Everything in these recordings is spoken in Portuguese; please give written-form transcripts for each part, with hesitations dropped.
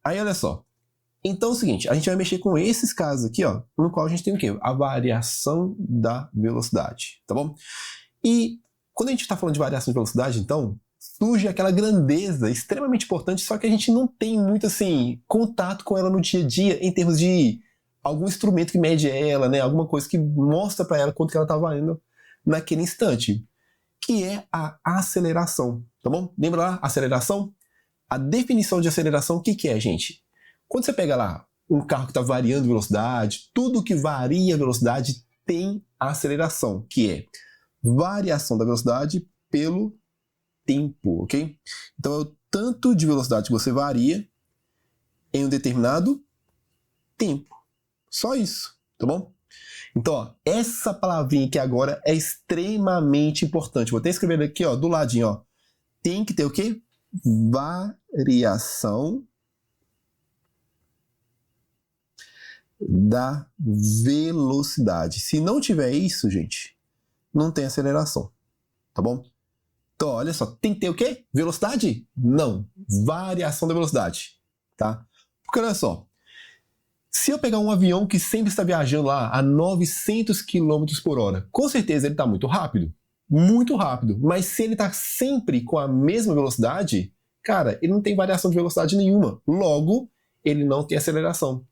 Aí, olha só. Então é o seguinte, a gente vai mexer com esses casos aqui, ó, no qual a gente tem o quê? A variação da velocidade, tá bom? E quando a gente está falando de variação de velocidade, então, surge aquela grandeza extremamente importante, só que a gente não tem muito, assim, contato com ela no dia a dia, em termos de algum instrumento que mede ela, né? Alguma coisa que mostra para ela quanto que ela está valendo naquele instante, que é a aceleração, tá bom? Lembra lá, aceleração? A definição de aceleração, o que é, gente? Quando você pega lá um carro que está variando velocidade, tudo que varia a velocidade tem aceleração, que é variação da velocidade pelo tempo, ok? Então é o tanto de velocidade que você varia em um determinado tempo. Só isso, tá bom? Então, ó, essa palavrinha aqui agora é extremamente importante. Vou até escrever aqui, ó, do ladinho, ó. Tem que ter o quê? Variação da velocidade. Se não tiver isso, gente, não tem aceleração, tá bom? Então, olha só, tem que ter o quê? Velocidade? Não, variação da velocidade, tá? Porque olha só, se eu pegar um avião que sempre está viajando lá a 900 km por hora, com certeza ele está muito rápido, mas se ele está sempre com a mesma velocidade, cara, ele não tem variação de velocidade nenhuma, logo, ele não tem aceleração.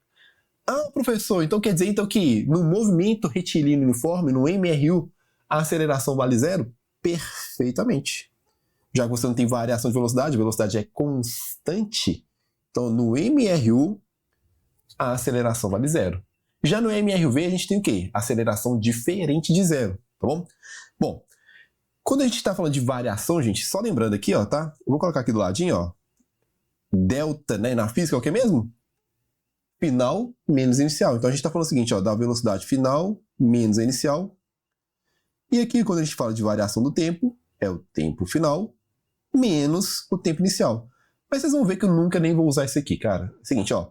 Ah, professor, então quer dizer então que no movimento retilíneo uniforme, no MRU, a aceleração vale zero? Perfeitamente. Já que você não tem variação de velocidade, a velocidade é constante, então no MRU a aceleração vale zero. Já no MRV a gente tem o quê? Aceleração diferente de zero, tá bom? Bom, quando a gente está falando de variação, gente, só lembrando aqui, ó, tá? Eu vou colocar aqui do ladinho, ó. Delta, né, na física é o que mesmo? Final menos inicial. Então a gente está falando o seguinte, ó, da velocidade final menos a inicial. E aqui, quando a gente fala de variação do tempo, é o tempo final menos o tempo inicial. Mas vocês vão ver que eu nunca nem vou usar isso aqui, cara. Seguinte, ó.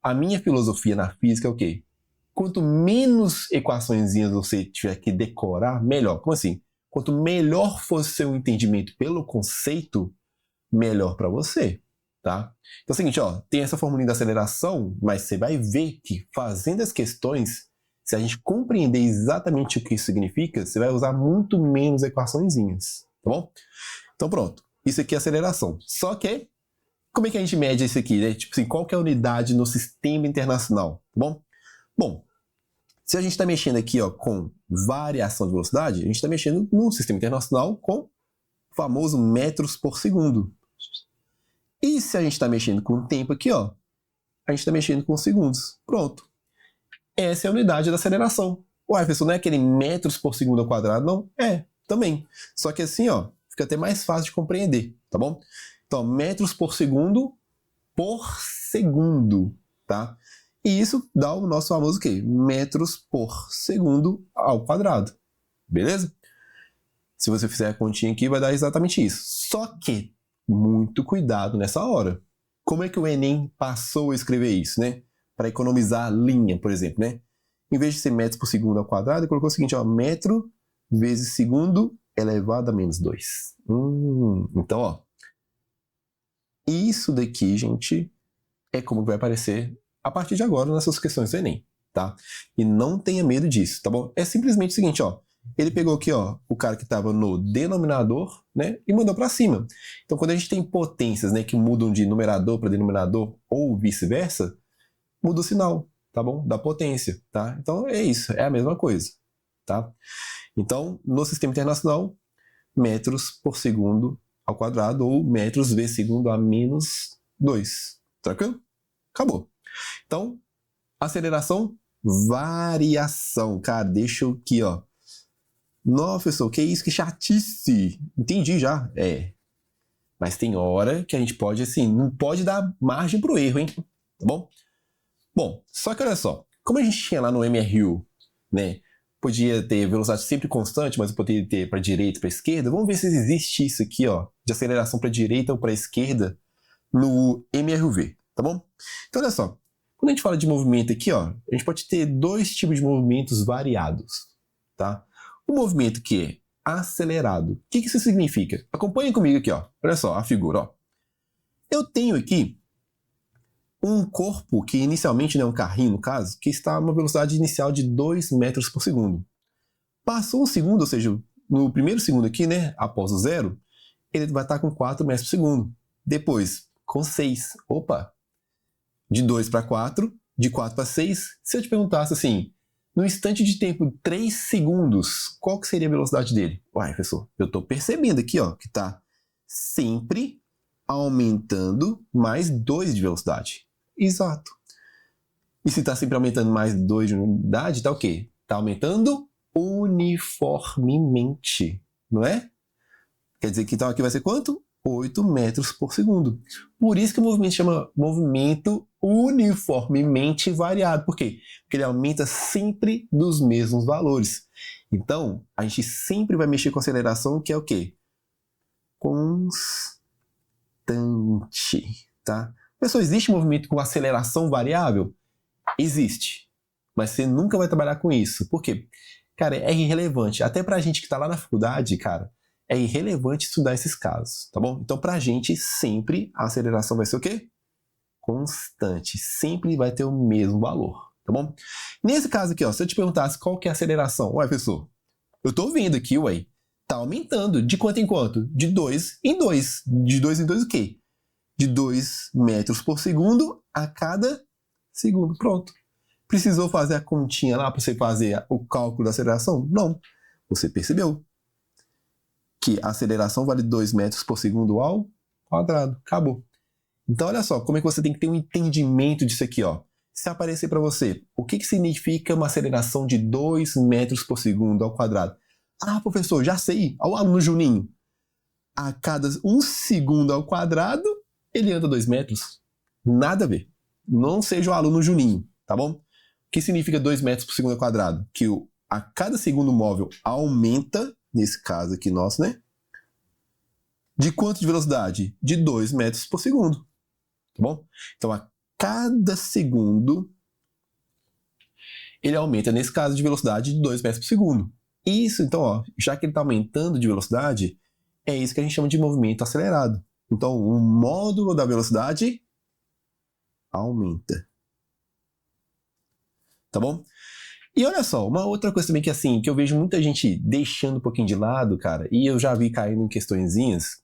A minha filosofia na física é o quê? Quanto menos equaçõezinhas você tiver que decorar, melhor. Como assim? Quanto melhor for o seu entendimento pelo conceito, melhor para você, tá? Então é o seguinte, ó, tem essa formulinha da aceleração, mas você vai ver que fazendo as questões, se a gente compreender exatamente o que isso significa, você vai usar muito menos equaçõezinhas, tá bom? Então pronto, isso aqui é aceleração. Só que, como é que a gente mede isso aqui, né? Tipo assim, qual que é a unidade no sistema internacional, tá bom? Bom, se a gente está mexendo aqui, ó, com variação de velocidade, a gente está mexendo no sistema internacional com o famoso metros por segundo. E se a gente está mexendo com o tempo aqui, ó, a gente está mexendo com segundos. Pronto. Essa é a unidade da aceleração. Ué, professor, não é aquele metros por segundo ao quadrado, não? É, também. Só que assim, ó, fica até mais fácil de compreender, tá bom? Então, metros por segundo, tá? E isso dá o nosso famoso quê? Metros por segundo ao quadrado. Beleza? Se você fizer a continha aqui, vai dar exatamente isso. Só que, muito cuidado nessa hora. Como é que o Enem passou a escrever isso, né? Para economizar linha, por exemplo, né? Em vez de ser metros por segundo ao quadrado, ele colocou o seguinte, ó, metro vezes segundo elevado a menos 2. Então, ó, isso daqui, gente, é como vai aparecer a partir de agora nessas questões do Enem, tá? E não tenha medo disso, tá bom? É simplesmente o seguinte, ó, ele pegou aqui, ó, o cara que estava no denominador, né, e mandou para cima. Então, quando a gente tem potências, né, que mudam de numerador para denominador ou vice-versa, muda o sinal, tá bom? Da potência, tá? Então, é isso, é a mesma coisa, tá? Então, no sistema internacional, metros por segundo ao quadrado ou metros vezes segundo a menos 2. Tranquilo? Acabou. Então, aceleração, variação. Cara, deixa eu aqui, ó. Nossa, professor, que isso? Que chatice. Entendi já. É. Mas tem hora que a gente pode, assim, não pode dar margem pro erro, hein? Tá bom? Bom, só que olha só. Como a gente tinha lá no MRU, né? Podia ter velocidade sempre constante, mas poderia ter para direita e para esquerda. Vamos ver se existe isso aqui, ó, de aceleração para direita ou para esquerda no MRV, tá bom? Então, olha só. Quando a gente fala de movimento aqui, ó, a gente pode ter dois tipos de movimentos variados, tá? O movimento que é acelerado. O que isso significa? Acompanhem comigo aqui, ó. Olha só a figura, ó. Eu tenho aqui um corpo que inicialmente não é um carrinho, no caso, que está a uma velocidade inicial de 2 metros por segundo. Passou um segundo, ou seja, no primeiro segundo aqui, né, após o zero, ele vai estar com 4 metros por segundo. Depois, com 6. Opa! De 2 para 4, de 4 para 6. Se eu te perguntasse assim, no instante de tempo 3 segundos, qual que seria a velocidade dele? Uai, professor, eu estou percebendo aqui, ó, que está sempre aumentando mais 2 de velocidade. Exato. E se está sempre aumentando mais 2 de velocidade, está o quê? Está aumentando uniformemente, não é? Quer dizer que então aqui vai ser quanto? 8 metros por segundo. Por isso que o movimento chama movimento uniformemente variado. Por quê? Porque ele aumenta sempre dos mesmos valores. Então, a gente sempre vai mexer com aceleração, que é o quê? Constante, tá? Pessoal, existe movimento com aceleração variável? Existe. Mas você nunca vai trabalhar com isso. Por quê? Cara, é irrelevante. Até pra gente que tá lá na faculdade, cara, é irrelevante estudar esses casos, tá bom? Então, pra gente, sempre a aceleração vai ser o quê? Constante. Sempre vai ter o mesmo valor, tá bom? Nesse caso aqui, ó, se eu te perguntasse qual que é a aceleração, ué, professor, eu tô vendo aqui, ué, tá aumentando. De quanto em quanto? De 2 em 2. De 2 em 2 o quê? De 2 metros por segundo a cada segundo. Pronto. Precisou fazer a continha lá para você fazer o cálculo da aceleração? Não. Você percebeu que a aceleração vale 2 metros por segundo ao quadrado. Acabou. Então, olha só, como é que você tem que ter um entendimento disso aqui, ó. Se aparecer para você, o que significa uma aceleração de 2 metros por segundo ao quadrado? Ah, professor, já sei. Olha o aluno Juninho. A cada 1 segundo ao quadrado, ele anda 2 metros. Nada a ver. Não seja o aluno Juninho, tá bom? O que significa 2 metros por segundo ao quadrado? Que a cada segundo móvel aumenta, nesse caso aqui nosso, né? De quanto de velocidade? De 2 metros por segundo. Tá bom? Então, a cada segundo, ele aumenta, nesse caso, de velocidade de 2 metros por segundo. Isso, então, ó, já que ele está aumentando de velocidade, é isso que a gente chama de movimento acelerado. Então, o módulo da velocidade aumenta. Tá bom? E olha só, uma outra coisa também que assim, que eu vejo muita gente deixando um pouquinho de lado, cara, e eu já vi caindo em questõezinhas.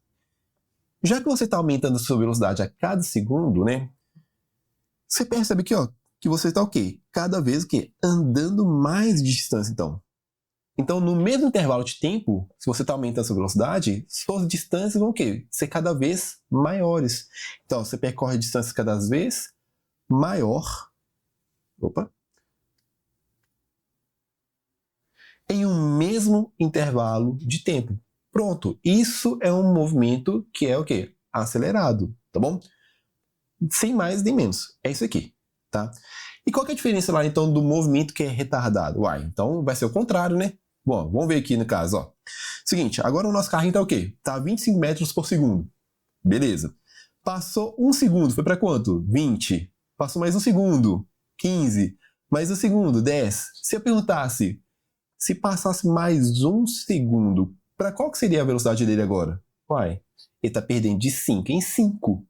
Já que você está aumentando a sua velocidade a cada segundo, né? Você percebe que, ó, que você está o quê? Cada vez o quê? Andando mais de distância, então. Então, no mesmo intervalo de tempo, se você está aumentando a sua velocidade, suas distâncias vão o quê? Ser cada vez maiores. Então, você percorre distâncias cada vez maior. Opa! Em um mesmo intervalo de tempo. Pronto, isso é um movimento que é o quê? Acelerado, tá bom? Sem mais nem menos, é isso aqui, tá? E qual que é a diferença lá, então, do movimento que é retardado? Uai, então vai ser o contrário, né? Bom, vamos ver aqui no caso, ó. Seguinte, agora o nosso carrinho tá o quê? Tá a 25 metros por segundo. Beleza. Passou 1 segundo, foi para quanto? 20. Passou mais 1 segundo, 15. Mais 1 segundo, 10. Se eu perguntasse, se passasse mais 1 segundo, para qual que seria a velocidade dele agora? Uai, ele está perdendo de 5 em 5.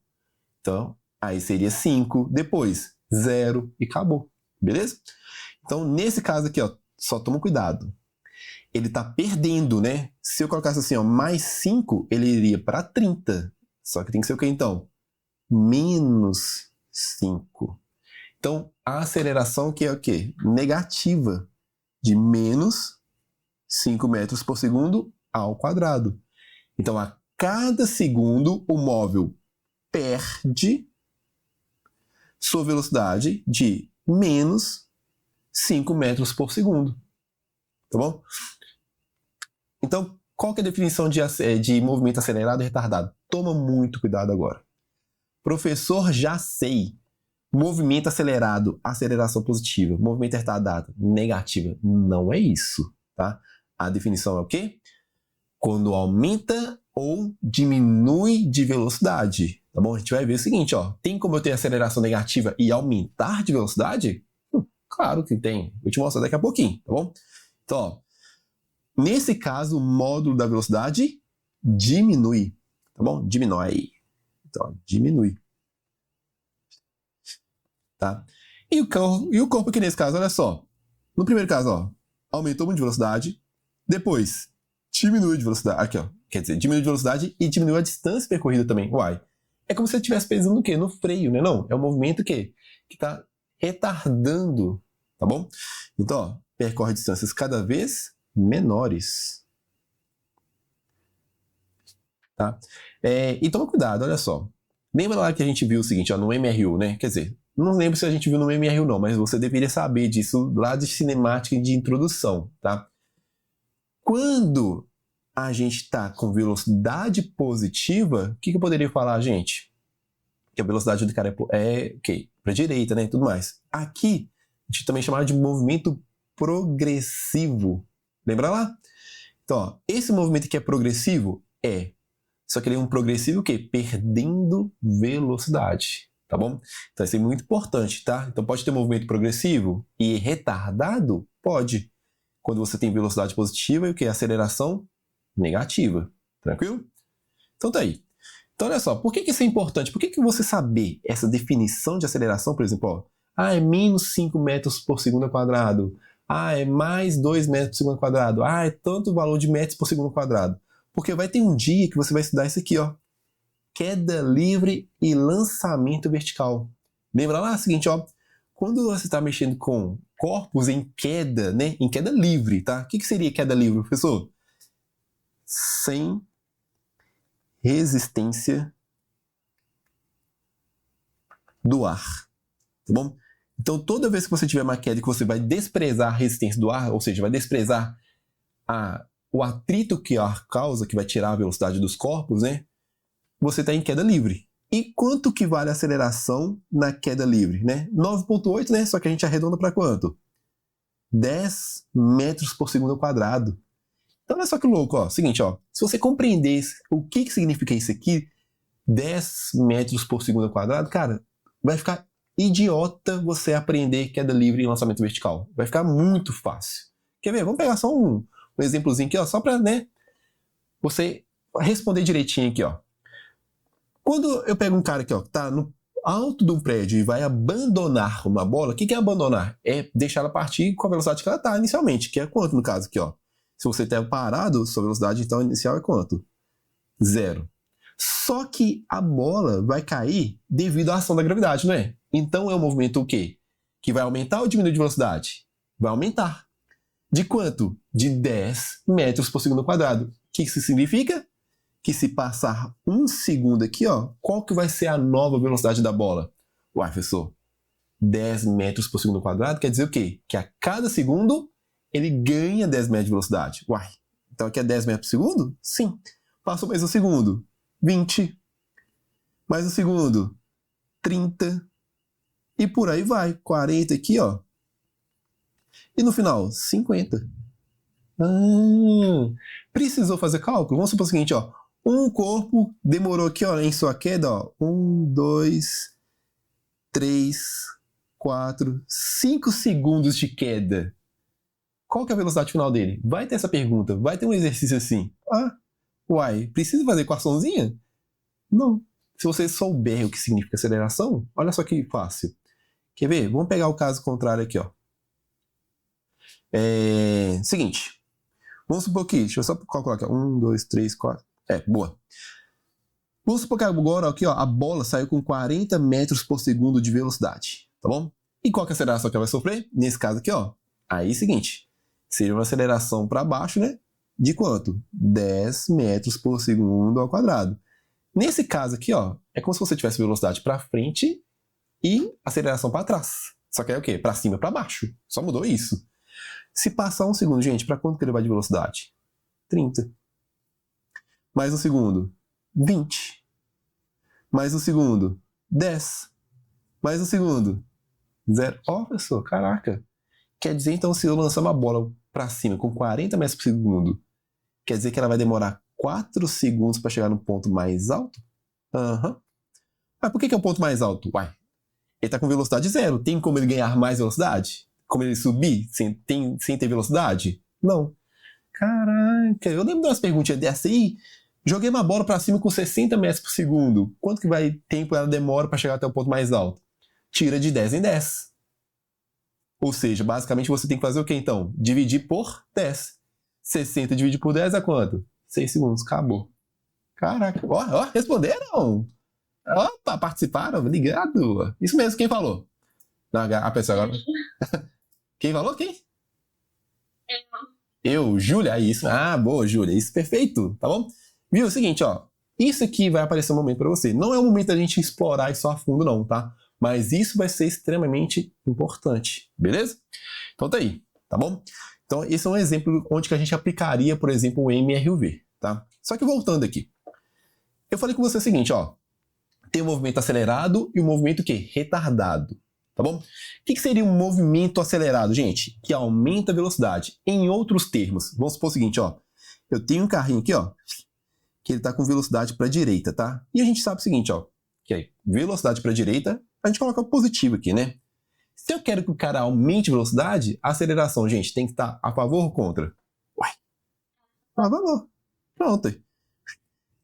Então, aí seria 5, depois 0 e acabou. Beleza? Então, nesse caso aqui, ó, só toma cuidado. Ele está perdendo, né? Se eu colocasse assim, ó, mais 5, ele iria para 30. Só que tem que ser o que então? Menos 5. Então, a aceleração que é o quê? Negativa. De menos 5 metros por segundo ao quadrado. Então, a cada segundo, o móvel perde sua velocidade de menos 5 metros por segundo. Tá bom? Então, qual que é a definição de movimento acelerado e retardado? Toma muito cuidado agora. Professor, já sei. Movimento acelerado, aceleração positiva. Movimento retardado, negativa. Não é isso, tá? A definição é o quê? Quando aumenta ou diminui de velocidade, tá bom? A gente vai ver o seguinte, ó. Tem como eu ter aceleração negativa e aumentar de velocidade? Claro que tem. Vou te mostrar daqui a pouquinho, tá bom? Então, ó, nesse caso, o módulo da velocidade diminui, tá bom? Diminui. Então, diminui. tá? E o corpo aqui nesse caso, olha só. No primeiro caso, ó, aumentou muito de velocidade, depois diminui de velocidade, aqui ó, quer dizer, diminui de velocidade e diminui a distância percorrida também. Uai, é como se você estivesse pesando no quê? No freio, né? Não, é um movimento que está retardando, tá bom? Então, ó, percorre distâncias cada vez menores. Tá? E toma cuidado, olha só. Lembra lá que a gente viu o seguinte, ó, no MRU, né? Quer dizer, não lembro se a gente viu no MRU não, mas você deveria saber disso lá de cinemática e de introdução, tá? Quando a gente está com velocidade positiva, o que eu poderia falar, gente? Que a velocidade do cara é para a direita, né? Tudo mais. Aqui, a gente também chamava de movimento progressivo. Lembra lá? Então, ó, esse movimento que é progressivo só que ele é um progressivo o quê? Perdendo velocidade, tá bom? Então isso é muito importante, tá? Então pode ter movimento progressivo e retardado? Pode. Quando você tem velocidade positiva e o quê? Aceleração negativa. Tranquilo? Então tá aí. Então olha só, por que isso é importante? Por que você saber essa definição de aceleração, por exemplo, ó, é menos 5 metros por segundo ao quadrado, é mais 2 metros por segundo ao quadrado, é tanto valor de metros por segundo ao quadrado. Porque vai ter um dia que você vai estudar isso aqui, ó. Queda livre e lançamento vertical. Lembra lá? Seguinte, ó. Quando você está mexendo com corpos em queda, né? Em queda livre, tá? O que seria queda livre, professor? Sem resistência do ar. Tá bom? Então, toda vez que você tiver uma queda que você vai desprezar a resistência do ar, ou seja, vai desprezar o atrito que o ar causa, que vai tirar a velocidade dos corpos, né? Você está em queda livre. E quanto que vale a aceleração na queda livre, né? 9,8, né? Só que a gente arredonda para quanto? 10 metros por segundo ao quadrado. Então, olha só que louco, ó. Seguinte, ó. Se você compreender o que significa isso aqui, 10 metros por segundo ao quadrado, cara, vai ficar idiota você aprender queda livre e lançamento vertical. Vai ficar muito fácil. Quer ver? Vamos pegar só um exemplozinho aqui, ó, só para, né, você responder direitinho aqui, ó. Quando eu pego um cara aqui, ó, que tá no alto de um prédio e vai abandonar uma bola, o que é abandonar? É deixar ela partir com a velocidade que ela tá inicialmente, que é quanto no caso aqui, ó? Se você tá parado, sua velocidade então inicial é quanto? 0. Só que a bola vai cair devido à ação da gravidade, não é? Então é um movimento o quê? Que vai aumentar ou diminuir de velocidade? Vai aumentar. De quanto? De 10 metros por segundo ao quadrado. O que isso significa? Que se passar 1 segundo aqui, ó, qual que vai ser a nova velocidade da bola? Uai, professor, 10 metros por segundo ao quadrado quer dizer o quê? Que a cada segundo ele ganha 10 metros de velocidade. Uai, então aqui é 10 metros por segundo? Sim. Passou mais um segundo, 20. Mais um segundo, 30. E por aí vai, 40 aqui, ó. E no final, 50. Precisou fazer cálculo? Vamos supor o seguinte, ó. Um corpo demorou aqui, ó, em sua queda, ó. 1, 2, 3, 4, 5 segundos de queda. Qual que é a velocidade final dele? Vai ter essa pergunta, vai ter um exercício assim. Uai, precisa fazer equaçãozinha? Não. Se você souber o que significa aceleração, olha só que fácil. Quer ver? Vamos pegar o caso contrário aqui, ó. Seguinte. Vamos supor que, deixa eu só calcular aqui, 1, 2, 3, 4. Boa. Vamos supor que agora aqui, ó, a bola saiu com 40 metros por segundo de velocidade, tá bom? E qual que é a aceleração que ela vai sofrer? Nesse caso aqui, ó. Aí, seguinte, seria uma aceleração para baixo, né? De quanto? 10 metros por segundo ao quadrado. Nesse caso aqui, ó, é como se você tivesse velocidade para frente e aceleração para trás. Só que é o quê? Para cima e para baixo. Só mudou isso. Se passar um segundo, gente, para quanto que ele vai de velocidade? 30. Mais um segundo, 20. Mais um segundo, 10. Mais um segundo, 0. Ó, professor, caraca. Quer dizer, então, se eu lançar uma bola para cima com 40 metros por segundo, quer dizer que ela vai demorar 4 segundos para chegar no ponto mais alto? Mas por que é o ponto mais alto? Uai, ele está com velocidade 0. Tem como ele ganhar mais velocidade? Como ele subir sem ter velocidade? Não. Caraca, eu lembro de umas perguntinhas dessa aí. Joguei uma bola para cima com 60 metros por segundo. Quanto que tempo ela demora para chegar até o ponto mais alto? tira de 10 em 10. Ou seja, basicamente você tem que fazer o quê, então? Dividir por 10. 60 dividido por 10 é quanto? 6 segundos, acabou. Caraca, ó, responderam! Opa, participaram, ligado. Isso mesmo, quem falou? Não, a pessoa agora. Quem falou? Quem? Eu, Júlia, isso. Ah, boa, Júlia, isso, perfeito, tá bom? Viu, é o seguinte, ó. Isso aqui vai aparecer um momento para você. Não é o momento da gente explorar isso a fundo, não, tá? Mas isso vai ser extremamente importante, beleza? Então tá aí, tá bom? Então esse é um exemplo onde que a gente aplicaria, por exemplo, o MRUV, tá? Só que voltando aqui. Eu falei com você o seguinte, ó. Tem um movimento acelerado e um movimento o quê? Retardado, tá bom? O que seria um movimento acelerado, gente? Que aumenta a velocidade. Em outros termos, vamos supor o seguinte, ó. Eu tenho um carrinho aqui, ó, que ele tá com velocidade para a direita, tá? E a gente sabe o seguinte, ó, que é velocidade para a direita, a gente coloca positivo aqui, né? Se eu quero que o cara aumente a velocidade, a aceleração, gente, tem que estar a favor ou contra? Uai, a favor. Pronto.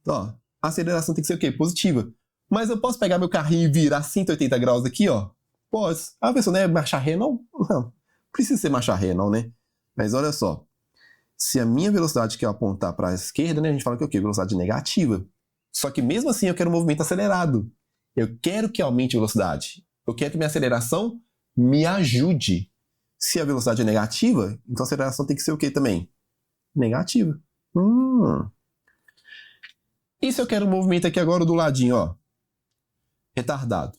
Então, ó, a aceleração tem que ser o quê? Positiva. Mas eu posso pegar meu carrinho e virar 180 graus aqui, ó? Posso. Ah, pessoal, não é marcha ré, não? Não. Precisa ser marcha ré, não, né? Mas olha só. Se a minha velocidade quer apontar para a esquerda, né, a gente fala que é o quê? Velocidade negativa. Só que mesmo assim eu quero um movimento acelerado. Eu quero que aumente a velocidade. Eu quero que minha aceleração me ajude. Se a velocidade é negativa, então a aceleração tem que ser o quê também? Negativa. E se eu quero um movimento aqui agora do ladinho, ó? Retardado.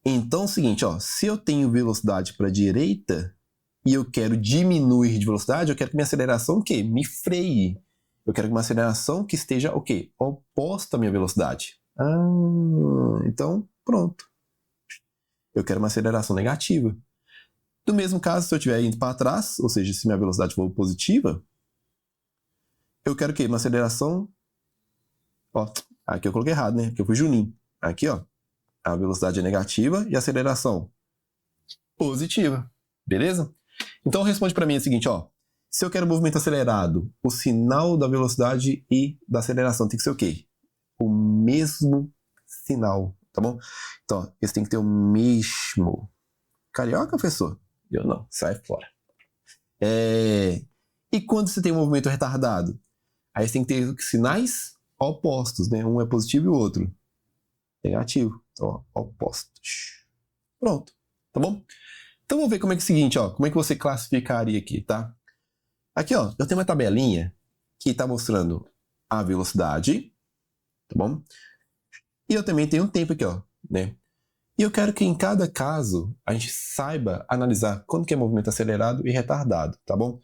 Então é o seguinte, ó. Se eu tenho velocidade para a direita e eu quero diminuir de velocidade, eu quero que minha aceleração o quê? Me freie. Eu quero que uma aceleração que esteja o quê? Oposta à minha velocidade. Então, pronto. Eu quero uma aceleração negativa. No mesmo caso, se eu estiver indo para trás, ou seja, se minha velocidade for positiva, eu quero o quê? Uma aceleração... Ó, aqui eu coloquei errado, né? Aqui eu fui Juninho. Aqui, ó, a velocidade é negativa e a aceleração positiva. Beleza? Então responde para mim o seguinte, ó. Se eu quero movimento acelerado, o sinal da velocidade e da aceleração tem que ser o quê? O mesmo sinal, tá bom? Então, ó, esse tem que ter o mesmo. Carioca, professor? Eu não, sai fora. E quando você tem um movimento retardado? Aí você tem que ter sinais opostos, né? Um é positivo e o outro negativo. Então, ó, opostos. Pronto, tá bom? Então vamos ver como é que é o seguinte, ó. Como é que você classificaria aqui, tá? Aqui, ó, eu tenho uma tabelinha que está mostrando a velocidade, tá bom? E eu também tenho um tempo aqui, ó, né? E eu quero que em cada caso a gente saiba analisar quando que é movimento acelerado e retardado, tá bom?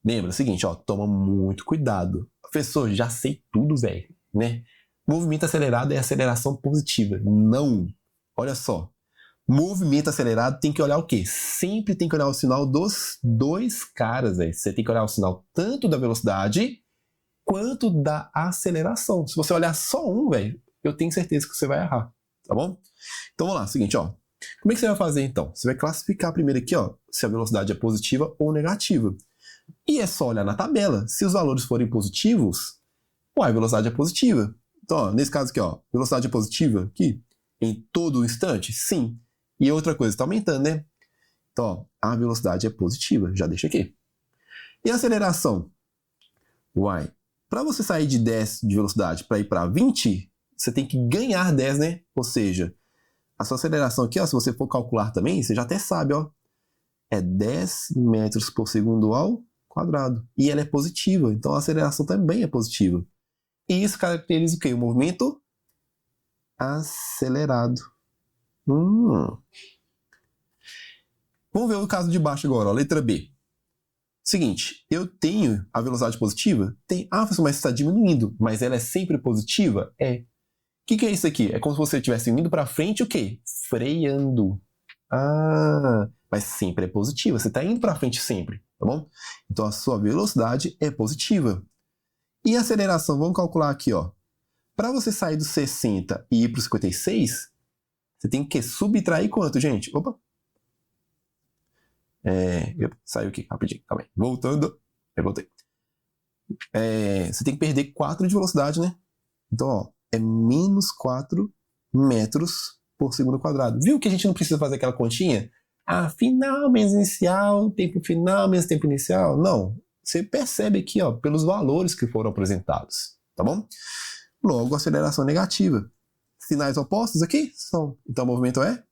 Lembra o seguinte, ó, toma muito cuidado. Professor, já sei tudo, velho, né? Movimento acelerado é aceleração positiva. Não. Olha só. Movimento acelerado tem que olhar o quê? Sempre tem que olhar o sinal dos dois caras, velho. Você tem que olhar o sinal tanto da velocidade quanto da aceleração. Se você olhar só um, velho, eu tenho certeza que você vai errar, tá bom? Então vamos lá, seguinte, ó. Como é que você vai fazer então? Você vai classificar primeiro aqui, ó, se a velocidade é positiva ou negativa. E é só olhar na tabela. Se os valores forem positivos, a velocidade é positiva. Então, ó, nesse caso aqui, ó, velocidade é positiva aqui em todo instante? Sim. E outra coisa, está aumentando, né? Então, ó, a velocidade é positiva, já deixa aqui. E a aceleração? Para você sair de 10 de velocidade para ir para 20, você tem que ganhar 10, né? Ou seja, a sua aceleração aqui, ó, se você for calcular também, você já até sabe, ó, é 10 metros por segundo ao quadrado. E ela é positiva, então a aceleração também é positiva. E isso caracteriza o quê? O movimento acelerado. Vamos ver o caso de baixo agora, ó, letra B. Seguinte, eu tenho a velocidade positiva? Tem. Ah, mas está diminuindo. Mas ela é sempre positiva? É. O que é isso aqui? É como se você estivesse indo para frente o quê? Freando. Mas sempre é positiva. Você está indo para frente sempre, tá bom? Então a sua velocidade é positiva. E a aceleração? Vamos calcular aqui, ó. Para você sair do 60 e ir para o 56, você tem que subtrair quanto, gente? Opa! Saiu aqui, rapidinho, calma aí. Voltando. Eu voltei. Você tem que perder 4 de velocidade, né? Então, ó, é menos 4 metros por segundo ao quadrado. Viu que a gente não precisa fazer aquela continha? Ah, final menos inicial, tempo final menos tempo inicial. Não. Você percebe aqui, ó, pelos valores que foram apresentados, tá bom? Logo, aceleração negativa. Sinais opostos aqui são. Então, o movimento é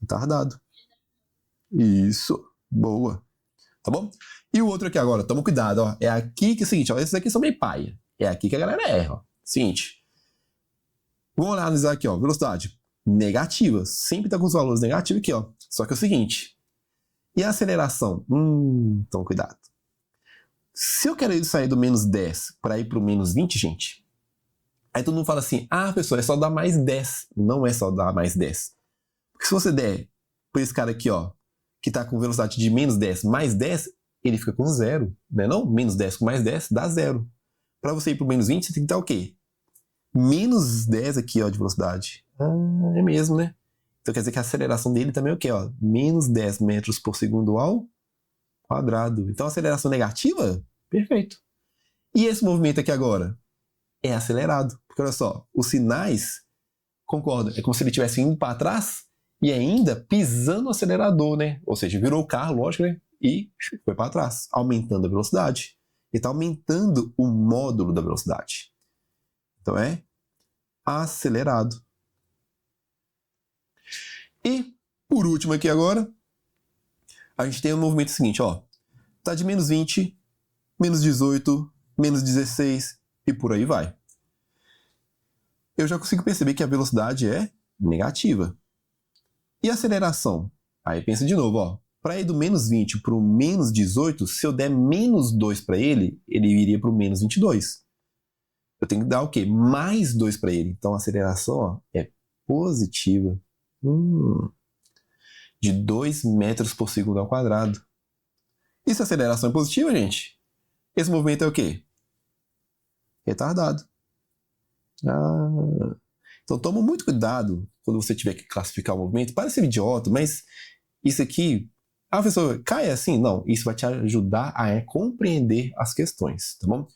retardado. Isso. Boa. Tá bom? E o outro aqui agora, toma cuidado, ó. É aqui que é o seguinte, ó. Esses aqui são meio paia. É aqui que a galera erra, ó. Seguinte. Vamos analisar aqui, ó. Velocidade negativa. Sempre tá com os valores negativos aqui, ó. Só que é o seguinte. E a aceleração? Então cuidado. Se eu quero sair do menos 10 para ir para o menos 20, gente, aí todo mundo fala assim, ah, pessoal, é só dar mais 10. Não é só dar mais 10. Porque se você der para esse cara aqui, ó, que está com velocidade de menos 10 mais 10, ele fica com 0, né não? Menos 10 com mais 10 dá 0. Para você ir para o menos 20, você tem que dar o quê? Menos 10 aqui, ó, de velocidade. Ah, é mesmo, né? Então quer dizer que a aceleração dele também é o quê, ó? Menos 10 metros por segundo ao quadrado. Então, aceleração negativa? Perfeito. E esse movimento aqui agora? É acelerado. Porque olha só, os sinais, concorda, é como se ele estivesse indo para trás e ainda pisando no acelerador, né? Ou seja, virou o carro, lógico, né? E foi para trás, aumentando a velocidade. Ele está aumentando o módulo da velocidade. Então, é acelerado. E, por último aqui agora, a gente tem o movimento seguinte, ó. Tá de menos 20, menos 18, menos 16 e por aí vai. Eu já consigo perceber que a velocidade é negativa. E a aceleração? Aí pensa de novo, ó. Para ir do menos 20 para o menos 18, se eu der menos 2 para ele, ele iria para o menos 22. Eu tenho que dar o quê? Mais 2 para ele. Então a aceleração, ó, é positiva. De 2 metros por segundo ao quadrado. E se a aceleração é positiva, gente? Esse movimento é o quê? Retardado. Então toma muito cuidado quando você tiver que classificar o movimento. Parece idiota, mas isso aqui... Ah, professor, cai assim? Não, isso vai te ajudar a compreender as questões, tá bom?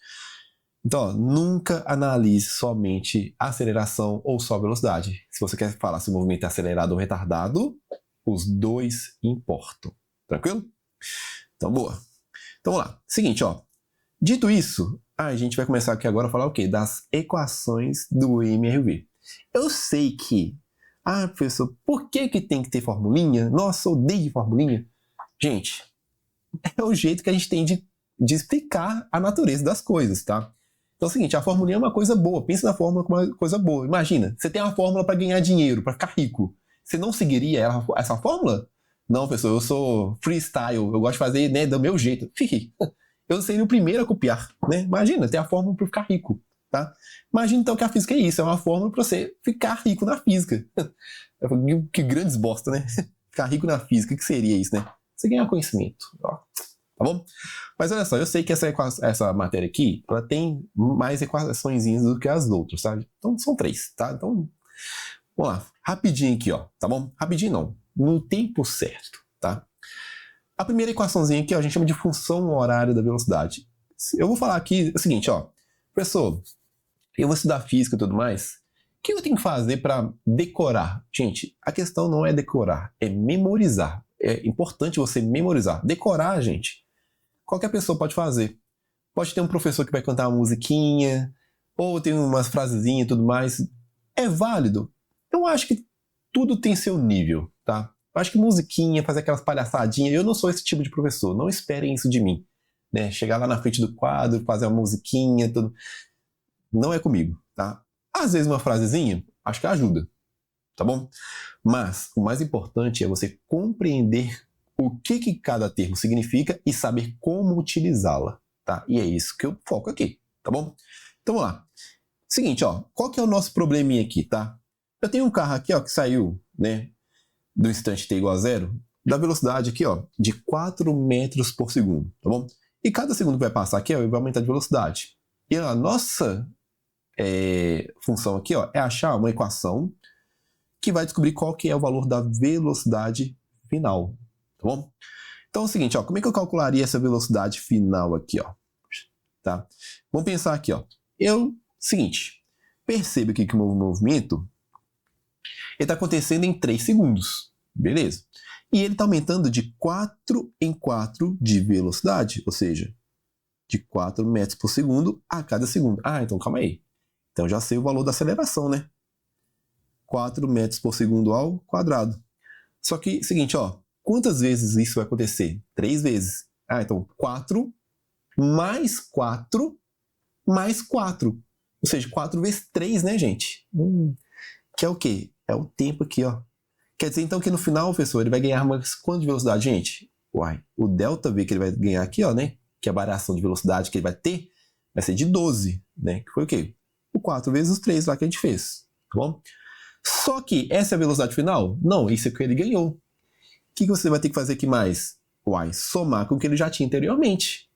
Então, ó, nunca analise somente a aceleração ou só a velocidade. Se você quer falar se o movimento é acelerado ou retardado, os dois importam. Tranquilo? Então, boa. Então, vamos lá. Seguinte, ó. Dito isso, a gente vai começar aqui agora a falar o quê? Das equações do MRV. Eu sei que... Ah, professor, por que tem que ter formulinha? Nossa, eu odeio formulinha. Gente, é o jeito que a gente tem de explicar a natureza das coisas, tá? Então é o seguinte, a formulinha é uma coisa boa. Pensa na fórmula como uma coisa boa. Imagina, você tem uma fórmula para ganhar dinheiro, para ficar rico. Você não seguiria essa fórmula? Não, professor, eu sou freestyle, eu gosto de fazer, né, do meu jeito. Fique. Eu seria o primeiro a copiar, né? Imagina, tem a fórmula para ficar rico, tá? Imagina então que a física é isso, é uma fórmula para você ficar rico na física. Que grandes bosta, né? Ficar rico na física, o que seria isso, né? Você ganhar conhecimento, ó. Tá bom? Mas olha só, eu sei que essa matéria aqui, ela tem mais equaçõezinhas do que as outras, sabe? Então são 3, tá? Então, vamos lá. Rapidinho aqui, ó. Tá bom? Rapidinho não. No tempo certo, tá? A primeira equaçãozinha aqui, ó, a gente chama de função horária da velocidade. Eu vou falar aqui o seguinte, ó. Professor, eu vou estudar física e tudo mais. O que eu tenho que fazer para decorar? Gente, a questão não é decorar, é memorizar. É importante você memorizar. Decorar, gente, qualquer pessoa pode fazer. Pode ter um professor que vai cantar uma musiquinha, ou tem umas frasezinhas e tudo mais. É válido. Eu acho que tudo tem seu nível, tá? Eu acho que musiquinha, fazer aquelas palhaçadinhas, eu não sou esse tipo de professor. Não esperem isso de mim, né? Chegar lá na frente do quadro, fazer uma musiquinha, tudo. Não é comigo, tá? Às vezes uma frasezinha, acho que ajuda, tá bom? Mas o mais importante é você compreender o que cada termo significa e saber como utilizá-la, tá? E é isso que eu foco aqui, tá bom? Então vamos lá. Seguinte, ó, qual que é o nosso probleminha aqui, tá? Eu tenho um carro aqui, ó, que saiu, né, do instante t igual a 0, da velocidade aqui, ó, de 4 metros por segundo, tá bom? E cada segundo que vai passar aqui, ó, ele vai aumentar de velocidade. E a nossa função aqui, ó, é achar uma equação que vai descobrir qual que é o valor da velocidade final, tá bom? Então é o seguinte, ó, como é que eu calcularia essa velocidade final aqui, ó? Tá? Vamos pensar aqui, ó. Seguinte, perceba aqui que o meu movimento, Ele está acontecendo em 3 segundos. Beleza. E ele está aumentando de 4 em 4 de velocidade, ou seja, de 4 metros por segundo a cada segundo. Ah, então calma aí. Então já sei o valor da aceleração, né? 4 metros por segundo ao quadrado. Só que, seguinte, ó, quantas vezes isso vai acontecer? 3 vezes. Ah, então 4 mais 4 mais 4. Ou seja, 4 vezes 3, né, gente? Que é o quê? É o tempo aqui, ó. Quer dizer, então, que no final, professor, ele vai ganhar mais quanto de velocidade, gente? Uai, o ΔV que ele vai ganhar aqui, ó, né? Que é a variação de velocidade que ele vai ter, vai ser de 12, né? Que foi o quê? O 4 vezes os 3 lá que a gente fez, tá bom? Só que essa é a velocidade final? Não, isso é o que ele ganhou. O que você vai ter que fazer aqui mais? Uai, somar com o que ele já tinha anteriormente.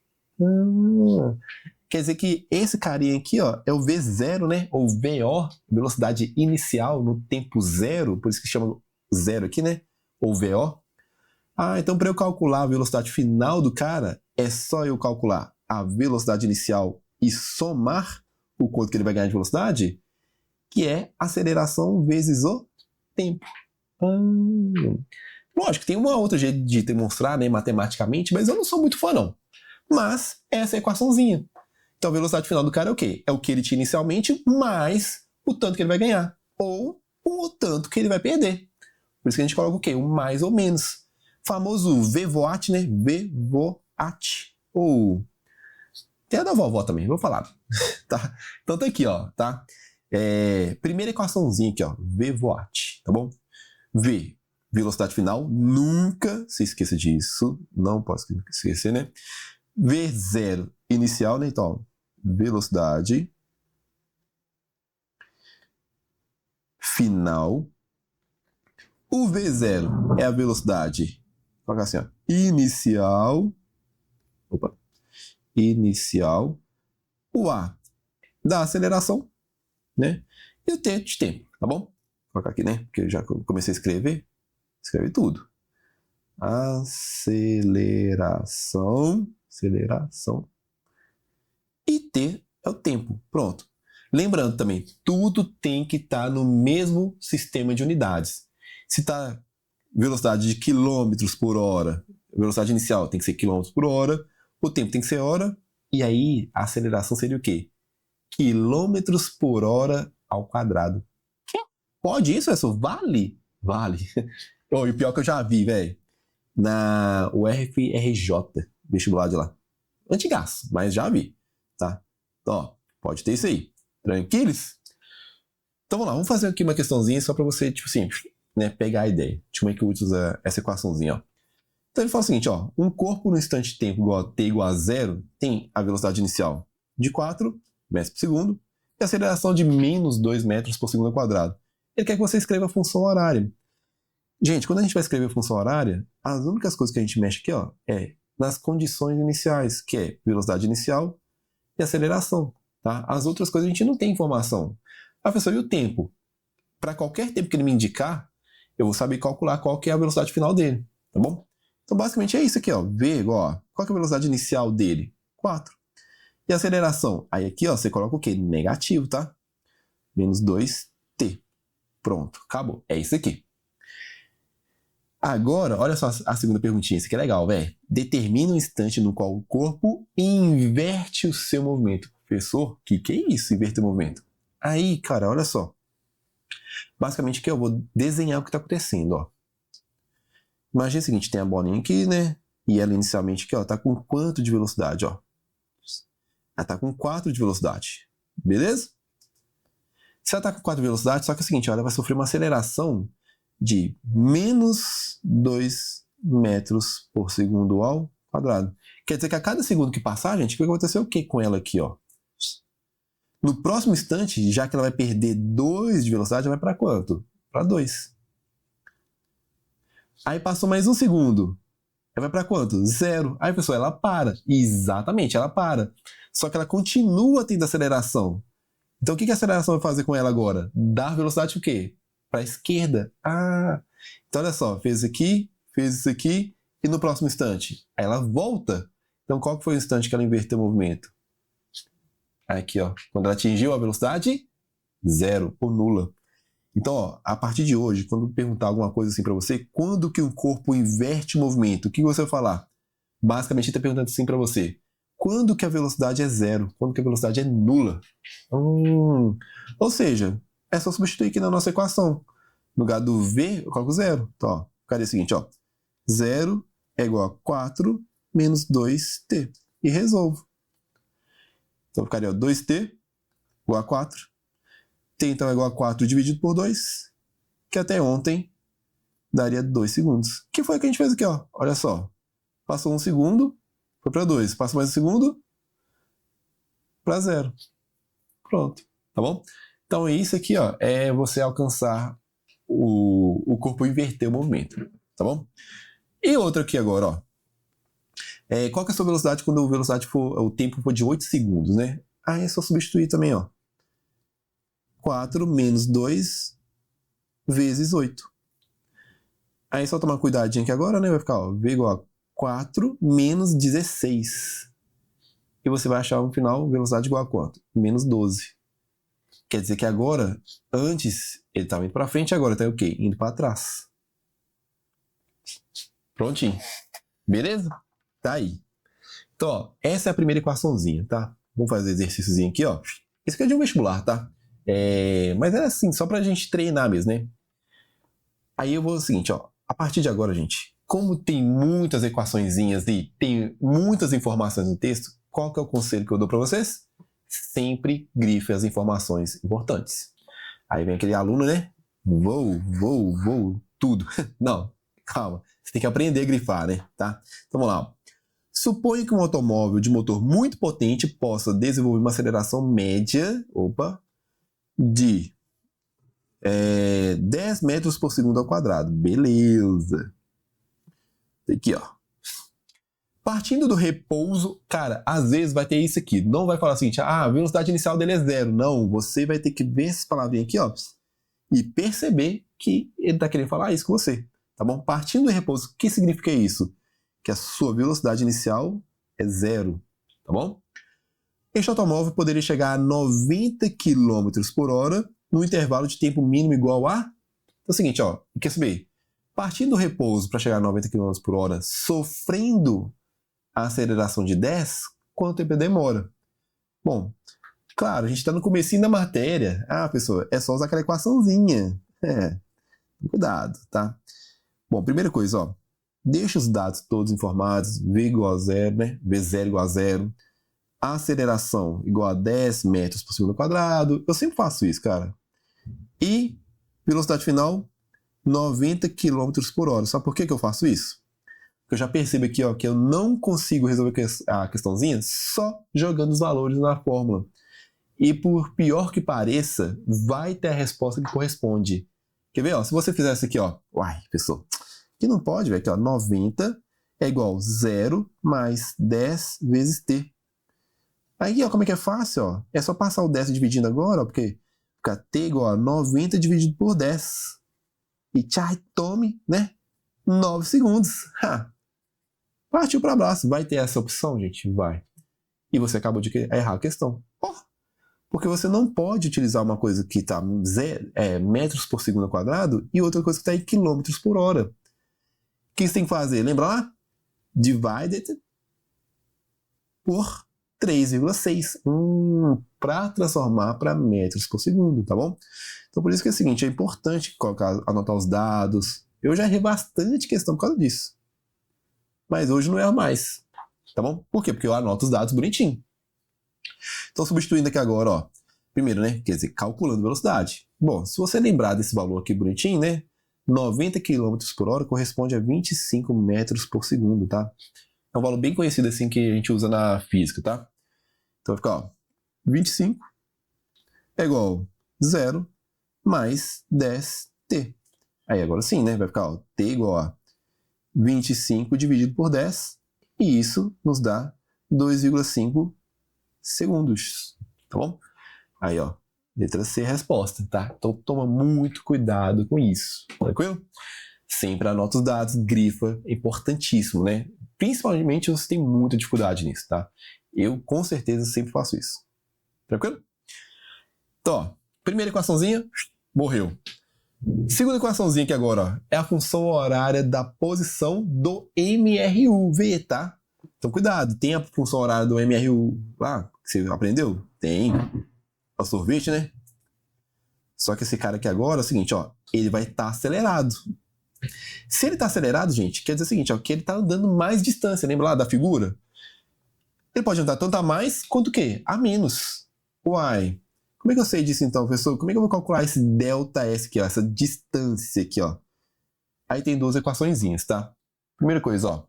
Quer dizer que esse carinha aqui, ó, é o V0, né? Ou VO, velocidade inicial no tempo zero, por isso que chama zero aqui, né? Ou VO. Ah, então para eu calcular a velocidade final do cara, é só eu calcular a velocidade inicial e somar o quanto que ele vai ganhar de velocidade, que é aceleração vezes o tempo. Lógico, tem uma outra jeito de demonstrar, né, matematicamente, mas eu não sou muito fã, não. Mas essa é a equaçãozinha. Então a velocidade final do cara é o quê? É o que ele tinha inicialmente, mais o tanto que ele vai ganhar. Ou o tanto que ele vai perder. Por isso que a gente coloca o quê? O mais ou menos. Famoso VVOAT, né? VVOAT. Ou... tem a da vovó também, vou falar. Tá? Então tá aqui, ó. Tá? Primeira equaçãozinha aqui, ó. VVOAT, tá bom? V, velocidade final. Nunca se esqueça disso. Não posso esquecer, né? V0 inicial, né? Então, velocidade final. O V0 é a velocidade, vou colocar assim, ó, inicial. Opa. Inicial. O A da aceleração, né? E o T de tempo, tá bom? Vou colocar aqui, né? Porque eu já comecei a escrever. Escreve tudo. Aceleração. E T é o tempo. Pronto. Lembrando também, tudo tem que estar no mesmo sistema de unidades. Se está velocidade de quilômetros por hora, velocidade inicial tem que ser quilômetros por hora, o tempo tem que ser hora, e aí a aceleração seria o quê? Quilômetros por hora ao quadrado. Pode isso, professor? Vale? Vale. Oh, e o pior que eu já vi, velho, na UFRJ, vestibular de lá. Antigaço, mas já vi, tá? Então, ó, pode ter isso aí. Tranquilos? Então vamos lá, vamos fazer aqui uma questãozinha só para você, tipo assim, né, pegar a ideia de como é que usa essa equaçãozinha, ó. Então ele fala o seguinte, ó, um corpo no instante de tempo igual a t igual a zero tem a velocidade inicial de 4 metros por segundo e a aceleração de menos 2 metros por segundo ao quadrado. Ele quer que você escreva a função horária. Gente, quando a gente vai escrever a função horária, as únicas coisas que a gente mexe aqui, ó, é nas condições iniciais, que é velocidade inicial e aceleração, tá? As outras coisas a gente não tem informação. Ah, professor, e o tempo? Para qualquer tempo que ele me indicar, eu vou saber calcular qual que é a velocidade final dele, tá bom? Então, basicamente é isso aqui, ó. V igual a... qual que é a velocidade inicial dele? 4. E a aceleração? Aí aqui, ó, você coloca o quê? Negativo, tá? Menos 2t. Pronto, acabou. É isso aqui. Agora, olha só a segunda perguntinha. Isso aqui é legal, velho. Determina o instante no qual o corpo inverte o seu movimento. Professor, que é isso, inverter o movimento? Aí, cara, olha só. Basicamente aqui eu vou desenhar o que está acontecendo, ó. Imagina o seguinte, tem a bolinha aqui, né? E ela inicialmente aqui, ó, tá com quanto de velocidade, ó? Ela tá com 4 de velocidade. Beleza? Se ela tá com 4 de velocidade, só que é o seguinte, ó, ela vai sofrer uma aceleração de menos 2 metros por segundo ao quadrado. Quer dizer que a cada segundo que passar, gente, vai acontecer o que com ela aqui, ó? No próximo instante, já que ela vai perder 2 de velocidade, ela vai para quanto? Para 2. Aí passou mais um segundo. Ela vai para quanto? 0. Aí, pessoal, ela para. Exatamente, ela para. Só que ela continua tendo aceleração. Então, o que a aceleração vai fazer com ela agora? Dar velocidade o quê? Para a esquerda. Ah, então olha só, fez isso aqui, e no próximo instante? Aí ela volta. Então, qual foi o instante que ela inverteu o movimento? Aqui, ó. Quando ela atingiu a velocidade, 0, ou nula. Então, ó, a partir de hoje, quando perguntar alguma coisa assim para você, quando que um corpo inverte o movimento, o que você vai falar? Basicamente, ele está perguntando assim para você. Quando que a velocidade é zero? Quando que a velocidade é nula? Ou seja, é só substituir aqui na nossa equação. No lugar do V, eu coloco zero. Então, ó, ficaria o seguinte, ó. 0 é igual a 4 menos 2t. E resolvo. Então, ficaria ó, 2t igual a 4. T, então, é igual a 4 dividido por 2, que até ontem daria 2 segundos. Que foi o que a gente fez aqui, ó. Olha só. Passou 1 segundo, foi para 2. Passa mais 1 segundo, para 0. Pronto, tá bom? Então, isso aqui, ó, é você alcançar o corpo inverter o movimento, tá bom? E outra aqui agora, ó. Qual que é a sua velocidade quando o tempo for de 8 segundos, né? Aí é só substituir também, ó. 4 menos 2 vezes 8. Aí é só tomar cuidadinho aqui agora, né? Vai ficar, ó, V igual a 4 menos 16. E você vai achar no final velocidade igual a quanto? Menos 12. Quer dizer que agora, antes ele estava indo para frente, agora está o quê? Indo para trás. Prontinho. Beleza? Tá aí. Então, ó, essa é a primeira equaçãozinha, tá? Vamos fazer exercíciozinho aqui, ó. Esse aqui é de um vestibular, tá? Mas é assim, só pra gente treinar mesmo, né? Aí eu vou o seguinte, ó. A partir de agora, gente, como tem muitas equaçõezinhas e tem muitas informações no texto, qual que é o conselho que eu dou para vocês? Sempre grife as informações importantes. Aí vem aquele aluno, né? Vou, tudo. Não, calma. Você tem que aprender a grifar, né? Tá? Então vamos lá. Ó. Suponha que um automóvel de motor muito potente possa desenvolver uma aceleração média, de 10 metros por segundo ao quadrado. Beleza. Aqui, ó. Partindo do repouso, cara, às vezes vai ter isso aqui. Não vai falar o seguinte, a velocidade inicial dele é 0. Não, você vai ter que ver essa palavrinha aqui, ó, e perceber que ele está querendo falar isso com você, tá bom? Partindo do repouso, o que significa isso? Que a sua velocidade inicial é 0, tá bom? Este automóvel poderia chegar a 90 km por hora no intervalo de tempo mínimo igual a... Então é o seguinte, ó, quer saber? Partindo do repouso para chegar a 90 km por hora, sofrendo a aceleração de 10, quanto tempo demora? Bom, claro, a gente está no comecinho da matéria. Pessoal, é só usar aquela equaçãozinha. Cuidado, tá? Bom, primeira coisa, ó. Deixa os dados todos informados. V igual a 0, né? V0 igual a 0. Aceleração igual a 10 metros por segundo ao quadrado. Eu sempre faço isso, cara. E velocidade final, 90 km por hora. Sabe por que eu faço isso? Eu já percebo aqui, ó, que eu não consigo resolver a questãozinha só jogando os valores na fórmula. E por pior que pareça, vai ter a resposta que corresponde. Quer ver? Ó, se você fizesse aqui, ó, pessoal, que não pode, velho, aqui, ó, 90 é igual a 0 mais 10 vezes t. Aí, ó, como é que é fácil, ó? É só passar o 10 dividindo agora, ó, porque fica t igual a 90 dividido por 10. E tchai, tome, né? 9 segundos. Partiu para abraço. Vai ter essa opção, gente? Vai. E você acabou de errar a questão. Porque você não pode utilizar uma coisa que está metros por segundo ao quadrado e outra coisa que está em quilômetros por hora. O que você tem que fazer? Lembra lá? Divided por 3,6. Para transformar para metros por segundo, tá bom? Então por isso que é o seguinte, é importante anotar os dados. Eu já errei bastante questão por causa disso. Mas hoje não erro mais, tá bom? Por quê? Porque eu anoto os dados bonitinho. Então, substituindo aqui agora, ó. Primeiro, né? Quer dizer, calculando velocidade. Bom, se você lembrar desse valor aqui bonitinho, né? 90 km por hora corresponde a 25 metros por segundo, tá? É um valor bem conhecido assim que a gente usa na física, tá? Então vai ficar, ó. 25 é igual a 0 mais 10t. Aí agora sim, né? Vai ficar, ó, t igual a 25 dividido por 10, e isso nos dá 2,5 segundos, tá bom? Aí, ó, letra C é a resposta, tá? Então toma muito cuidado com isso, tranquilo? Sempre anota os dados, grifa, é importantíssimo, né? Principalmente se você tem muita dificuldade nisso, tá? Eu, com certeza, sempre faço isso. Tranquilo? Então, ó, primeira equaçãozinha, morreu. Segunda equaçãozinha aqui agora, ó, é a função horária da posição do MRU-V, tá? Então cuidado, tem a função horária do MRU lá, que você aprendeu? Tem. É o sorvete, né? Só que esse cara aqui agora é o seguinte, ó, ele vai estar acelerado. Se ele está acelerado, gente, quer dizer o seguinte, ó, que ele está andando mais distância, lembra lá da figura? Ele pode andar tanto a mais quanto o quê? A menos. Uai, como é que eu sei disso então, professor? Como é que eu vou calcular esse ΔS aqui, ó, essa distância aqui, ó? Aí tem duas equaçõezinhas, tá? Primeira coisa, ó.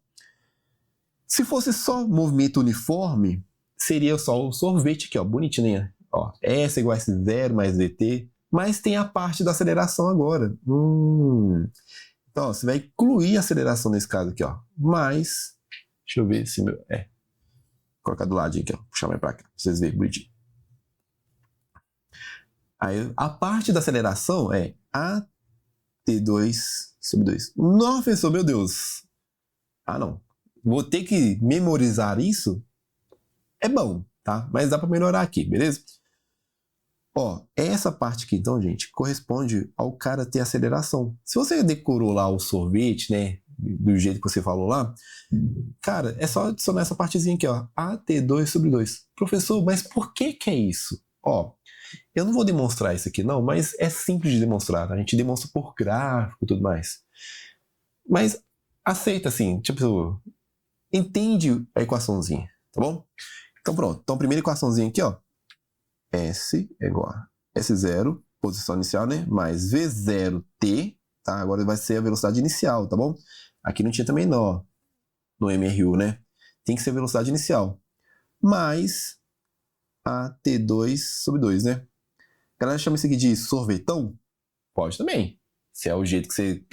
Se fosse só movimento uniforme, seria só o sorvete aqui, ó, bonitinho, né? Ó, S igual a S0 mais VT, mas tem a parte da aceleração agora. Então, ó, você vai incluir a aceleração nesse caso aqui, ó. Mas, deixa eu ver se meu... vou colocar do lado aqui, ó. Puxar mais pra cá, pra vocês verem bonitinho. Aí, a parte da aceleração é AT2 sobre 2. Nossa, professor, meu Deus. Ah, não. Vou ter que memorizar isso? É bom, tá? Mas dá pra melhorar aqui, beleza? Ó, essa parte aqui, então, gente, corresponde ao cara ter aceleração. Se você decorou lá o sorvete, né, do jeito que você falou lá, cara, é só adicionar essa partezinha aqui, ó, AT2 sobre 2. Professor, mas por que é isso? Ó, eu não vou demonstrar isso aqui não, mas é simples de demonstrar, tá? A gente demonstra por gráfico e tudo mais. Mas aceita assim, tipo, entende a equaçãozinha, tá bom? Então pronto, então a primeira equaçãozinha aqui, ó, S é igual a S0, posição inicial, né? Mais V0T, tá? Agora vai ser a velocidade inicial, tá bom? Aqui não tinha também nó no MRU, né? Tem que ser a velocidade inicial. Mais a T2 sobre 2, né? A galera chama isso aqui de sorvetão? Pode também. Se é o jeito que você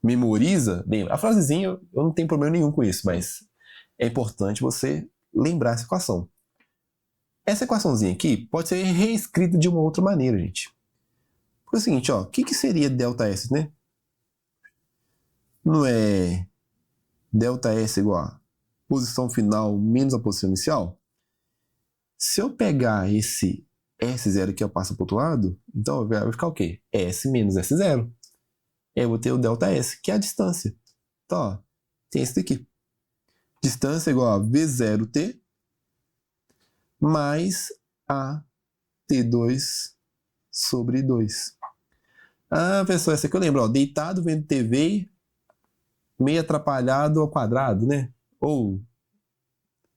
memoriza. Bem, a frasezinha eu não tenho problema nenhum com isso, mas é importante você lembrar essa equação. Essa equaçãozinha aqui pode ser reescrita de uma outra maneira, gente. Porque é o seguinte, ó, o que seria ΔS, né? Não é ΔS igual a posição final menos a posição inicial? Se eu pegar esse S0 aqui, eu passo para o outro lado, então vai ficar o quê? S menos S0. E aí eu vou ter o ΔS, que é a distância. Então, ó, tem esse daqui. Distância igual a V0T mais a T2 sobre 2. Ah, pessoal, essa aqui eu lembro, ó, deitado vendo TV, meio atrapalhado ao quadrado, né? Ou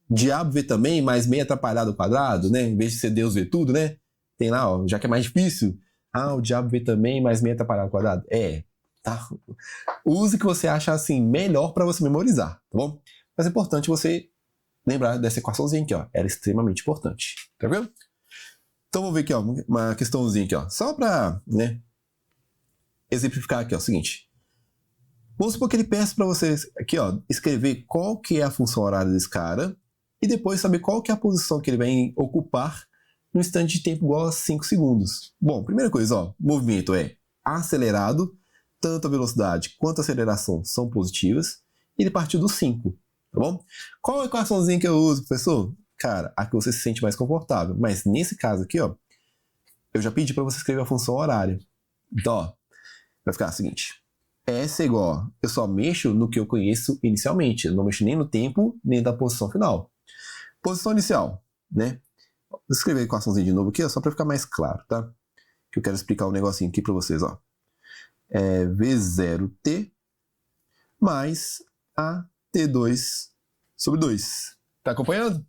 diabo vê também, mas meio atrapalhado ao quadrado, né? Em vez de ser Deus vê tudo, né? Tem lá, ó, já que é mais difícil. Ah, o diabo vê também, mas meio atrapalhado ao quadrado. Tá. Use o que você acha assim melhor para você memorizar, tá bom? Mas é importante você lembrar dessa equaçãozinha aqui, ó. Era extremamente importante, tá vendo? Então vamos ver aqui, ó, uma questãozinha aqui, ó. Só para, né, exemplificar aqui, ó, o seguinte. Vamos supor que ele peça para vocês aqui, ó, escrever qual que é a função horária desse cara e depois saber qual que é a posição que ele vai ocupar no instante de tempo igual a 5 segundos. Bom, primeira coisa, ó, o movimento é acelerado, tanto a velocidade quanto a aceleração são positivas, e ele partiu do 5, tá bom? Qual a equaçãozinha que eu uso, professor? Cara, a que você se sente mais confortável, mas nesse caso aqui, ó, eu já pedi para você escrever a função horária. Então, ó, vai ficar o seguinte, S é igual, ó, eu só mexo no que eu conheço inicialmente, eu não mexo nem no tempo, nem da posição final. Posição inicial, né? Vou escrever a equaçãozinha de novo aqui, ó, só para ficar mais claro, tá? Que eu quero explicar um negocinho aqui para vocês, ó. É V0T mais a T2 sobre 2. Tá acompanhando?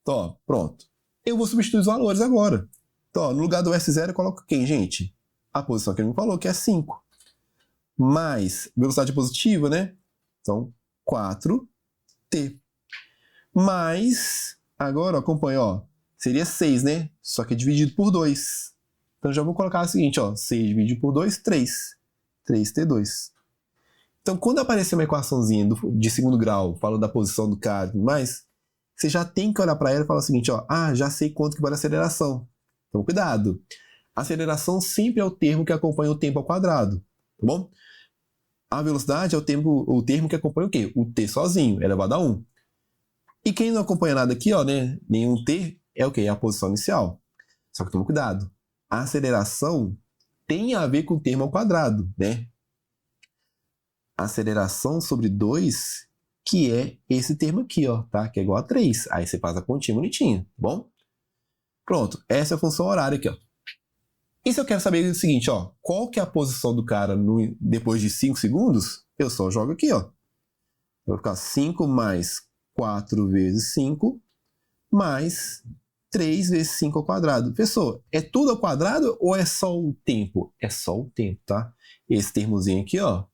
Então, ó, pronto. Eu vou substituir os valores agora. Então, ó, no lugar do S0 eu coloco quem, gente? A posição que ele me falou, que é 5. Mais velocidade positiva, né? Então, 4T. Mais, agora, ó, acompanha, ó, seria 6, né? Só que é dividido por 2. Então, já vou colocar o seguinte, ó, 6 dividido por 2, 3. 3T2. Então, quando aparecer uma equaçãozinha de segundo grau, falando da posição do cara e tudo mais, você já tem que olhar para ela e falar o seguinte, ó, já sei quanto que vale a aceleração. Então, cuidado. A aceleração sempre é o termo que acompanha o tempo ao quadrado, tá bom? A velocidade é o termo que acompanha o quê? O t sozinho, elevado a 1. E quem não acompanha nada aqui, ó, né, nenhum t, é o quê? É a posição inicial. Só que toma cuidado. A aceleração tem a ver com o termo ao quadrado, né? Aceleração sobre 2, que é esse termo aqui, ó, tá? Que é igual a 3. Aí você faz a continha bonitinha, tá bom? Pronto, essa é a função horária aqui, ó. E se eu quero saber o seguinte, ó, qual que é a posição do cara depois de 5 segundos, eu só jogo aqui, ó. Vai ficar 5 mais 4 vezes 5, mais 3 vezes 5 ao quadrado. Professor, é tudo ao quadrado ou é só o tempo? É só o tempo, tá? Esse termozinho aqui, ó,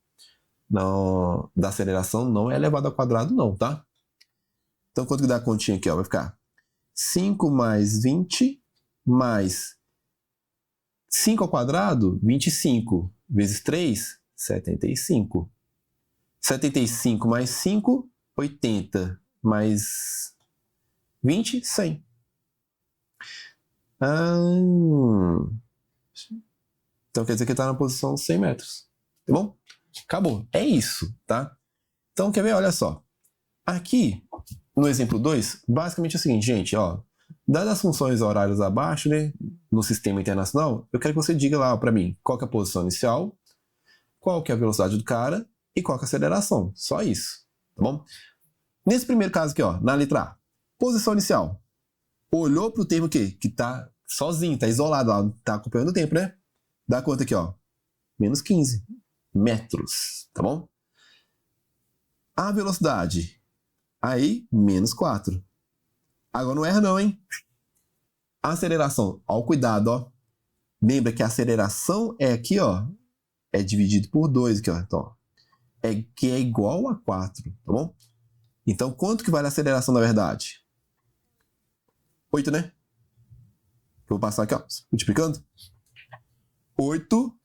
da aceleração não é elevado ao quadrado não, tá? Então, quanto que dá a continha aqui, ó? Vai ficar 5 mais 20 mais 5 ao quadrado, 25, vezes 3, 75. 75 mais 5, 80, mais 20, 100. Então quer dizer que está na posição 100 metros. Tá bom? Acabou. É isso, tá? Então, quer ver? Olha só. Aqui, no exemplo 2, basicamente é o seguinte, gente, ó. Dadas as funções horárias abaixo, né, no sistema internacional, eu quero que você diga lá para mim qual que é a posição inicial, qual que é a velocidade do cara e qual que é a aceleração. Só isso, tá bom? Nesse primeiro caso aqui, ó, na letra A, posição inicial. Olhou para o termo que tá sozinho, tá isolado lá, tá acompanhando o tempo, né? Dá conta aqui, ó, menos 15 metros, tá bom? A velocidade, aí, menos 4. Agora não erra não, hein? A aceleração, ó, cuidado, ó. Lembra que a aceleração é aqui, ó, é dividido por 2 aqui, ó. Então, ó, que é igual a 4, tá bom? Então, quanto que vale a aceleração na verdade? 8, né? Eu vou passar aqui, ó, multiplicando. 8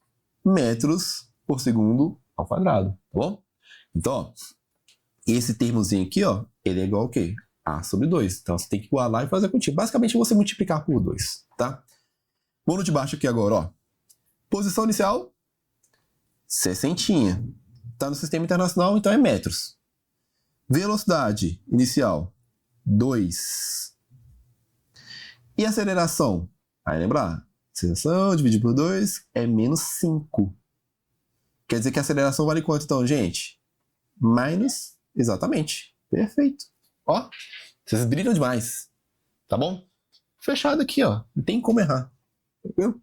metros por segundo ao quadrado, tá bom? Então, ó, esse termozinho aqui, ó, ele é igual ao quê? A sobre 2. Então, você tem que igualar e fazer a continha. Basicamente, você multiplicar por 2, tá? Vamos no de baixo aqui agora, ó. Posição inicial, 60. Tá no sistema internacional, então é metros. Velocidade inicial, 2. E aceleração? Aí lembrar, aceleração dividido por 2 é menos 5. Quer dizer que a aceleração vale quanto então, gente? Menos, exatamente. Perfeito. Ó, vocês brilham demais. Tá bom? Fechado aqui, ó. Não tem como errar. Entendeu?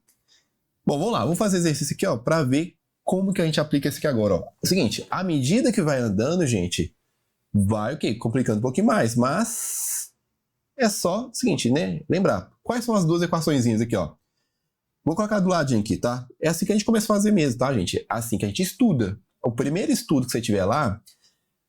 Bom, vamos lá. Vamos fazer exercício aqui, ó, pra ver como que a gente aplica isso aqui agora, ó. É o seguinte, à medida que vai andando, gente, vai o quê? Complicando um pouquinho mais, mas é só o seguinte, né? Lembrar, quais são as duas equaçõezinhas aqui, ó? Vou colocar do ladinho aqui, tá? É assim que a gente começa a fazer mesmo, tá, gente? É assim que a gente estuda. O primeiro estudo que você tiver lá,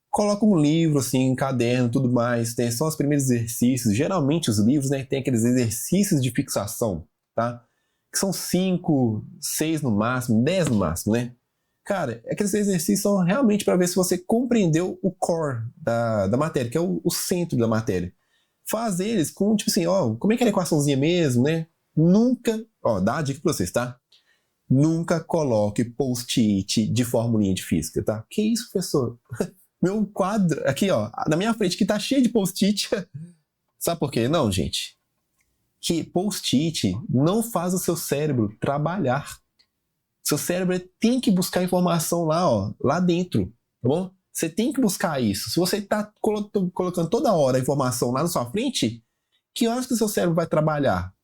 coloca um livro, assim, um caderno, tudo mais. São os primeiros exercícios. Geralmente os livros, né, tem aqueles exercícios de fixação, tá? Que são 5, 6 no máximo, 10 no máximo, né? Cara, aqueles exercícios são realmente para ver se você compreendeu o core da matéria, que é o centro da matéria. Faz eles com, tipo assim, ó, como é que é a equaçãozinha mesmo, né? Nunca, ó, dá a dica para vocês, tá? Nunca coloque post-it de formulinha de física, tá? Que isso, professor? Meu quadro, aqui, ó, na minha frente, que tá cheio de post-it. Sabe por quê? Não, gente. Que post-it não faz o seu cérebro trabalhar. Seu cérebro tem que buscar informação lá, ó, lá dentro, tá bom? Você tem que buscar isso. Se você tá colocando toda hora a informação lá na sua frente, que horas que o seu cérebro vai trabalhar?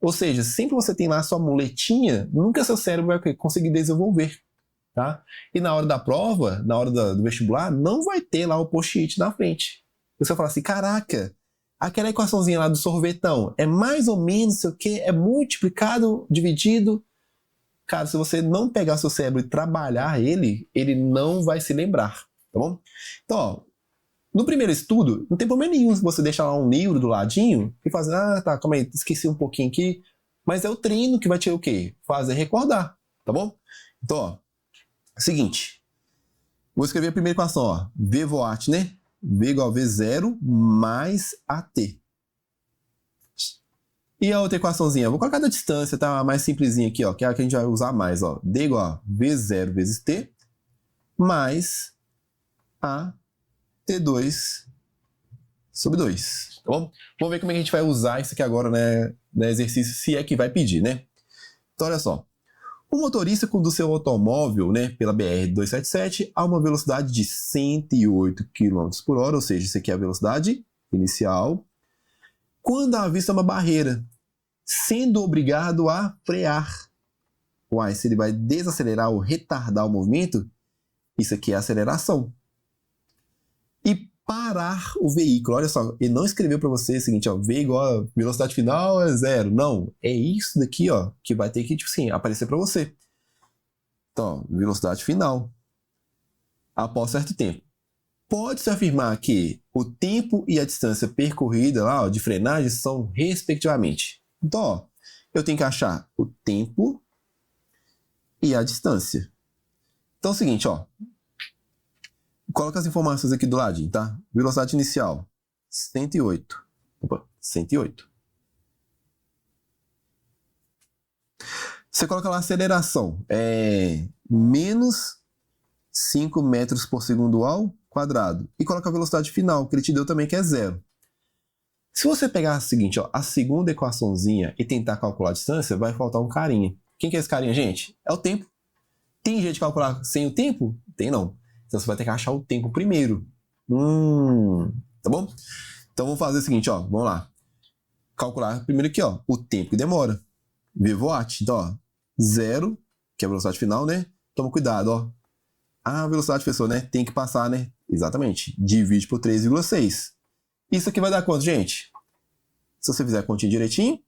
Ou seja, sempre você tem lá a sua muletinha, nunca seu cérebro vai conseguir desenvolver, tá? E na hora da prova, na hora do vestibular, não vai ter lá o post-it na frente. Você vai falar assim, caraca, aquela equaçãozinha lá do sorvetão é mais ou menos, sei o quê, é multiplicado, dividido. Cara, se você não pegar seu cérebro e trabalhar ele não vai se lembrar, tá bom? Então, ó, no primeiro estudo, não tem problema nenhum se você deixar lá um livro do ladinho e fazer, tá, calma aí, esqueci um pouquinho aqui. Mas é o treino que vai te o quê? Fazer recordar, tá bom? Então, ó, seguinte. Vou escrever a primeira equação, ó. V voat, né? V igual a V0 mais AT. E a outra equaçãozinha? Vou colocar da distância, tá? Mais simplesinha aqui, ó. Que é a que a gente vai usar mais, ó. D igual a V0 vezes T mais a T2 sobre 2, tá bom? Vamos ver como é que a gente vai usar isso aqui agora, né, no exercício, se é que vai pedir, né? Então, olha só. O motorista conduz seu automóvel, né, pela BR-277 a uma velocidade de 108 km por hora, ou seja, isso aqui é a velocidade inicial, quando avista uma barreira, sendo obrigado a frear. Uai, se ele vai desacelerar ou retardar o movimento, isso aqui é aceleração. E parar o veículo. Olha só, ele não escreveu para você o seguinte, ó, V igual a velocidade final é 0. Não, é isso daqui, ó, que vai ter que, tipo assim, aparecer para você. Então, velocidade final. Após certo tempo. Pode-se afirmar que o tempo e a distância percorrida lá, ó, de frenagem são respectivamente. Então, ó, eu tenho que achar o tempo e a distância. Então é o seguinte, ó. Coloca as informações aqui do ladinho, tá? Velocidade inicial, 108. Opa, 108. Você coloca lá a aceleração, menos 5 metros por segundo ao quadrado. E coloca a velocidade final, que ele te deu também, que é 0. Se você pegar o seguinte, ó, a segunda equaçãozinha e tentar calcular a distância, vai faltar um carinha. Quem que é esse carinha, gente? É o tempo. Tem jeito de calcular sem o tempo? Tem não. Então você vai ter que achar o tempo primeiro. Tá bom? Então vamos fazer o seguinte, ó. Vamos lá. Calcular primeiro aqui, ó. O tempo que demora. V/watt. Então, ó. 0, que é a velocidade final, né? Toma cuidado, ó. A velocidade, pessoal, né? Tem que passar, né? Exatamente. Divide por 3,6. Isso aqui vai dar quanto, gente? Se você fizer a continha direitinho,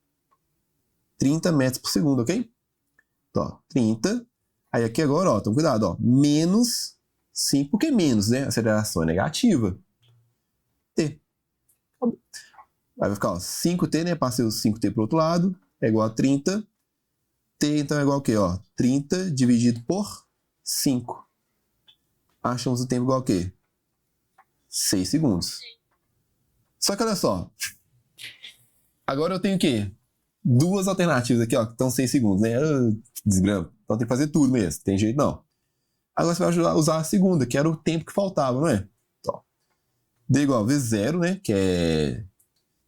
30 metros por segundo, ok? Então, ó, 30. Aí aqui agora, ó, toma cuidado, ó. Menos 5, porque menos, né? A aceleração é negativa. T. Aí vai ficar, ó, 5T, né? Passei o 5T pro outro lado. É igual a 30. T, então, é igual a quê, ó? 30 dividido por 5. Achamos o tempo igual a quê? 6 segundos. Só que olha só. Agora eu tenho o quê? Duas alternativas aqui, ó, que estão 6 segundos, né? Desgrama. Então tem que fazer tudo mesmo. Tem jeito não. Agora você vai usar a segunda, que era o tempo que faltava, não é? Então, D igual a V0, né? Que é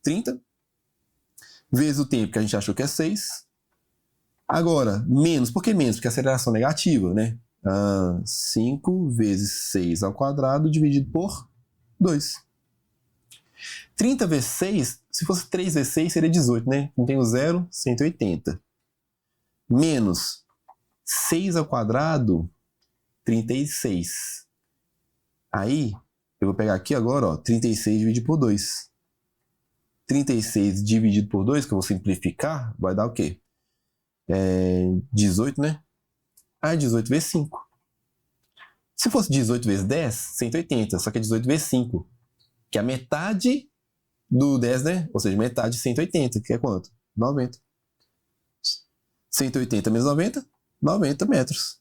30. Vezes o tempo que a gente achou que é 6. Agora, menos. Por que menos? Porque a aceleração é negativa, né? 5 vezes 6 ao quadrado dividido por 2. 30 vezes 6, se fosse 3 vezes 6, seria 18, né? Não tem o 0, 180. Menos 6 ao quadrado, 36. Aí, eu vou pegar aqui agora, ó, 36 dividido por 2. 36 dividido por 2, que eu vou simplificar, vai dar o quê? 18, né? 18 vezes 5. Se fosse 18 vezes 10, 180. Só que é 18 vezes 5. Que é a metade do 10, né? Ou seja, metade de 180, que é quanto? 90. 180 menos 90, 90 metros.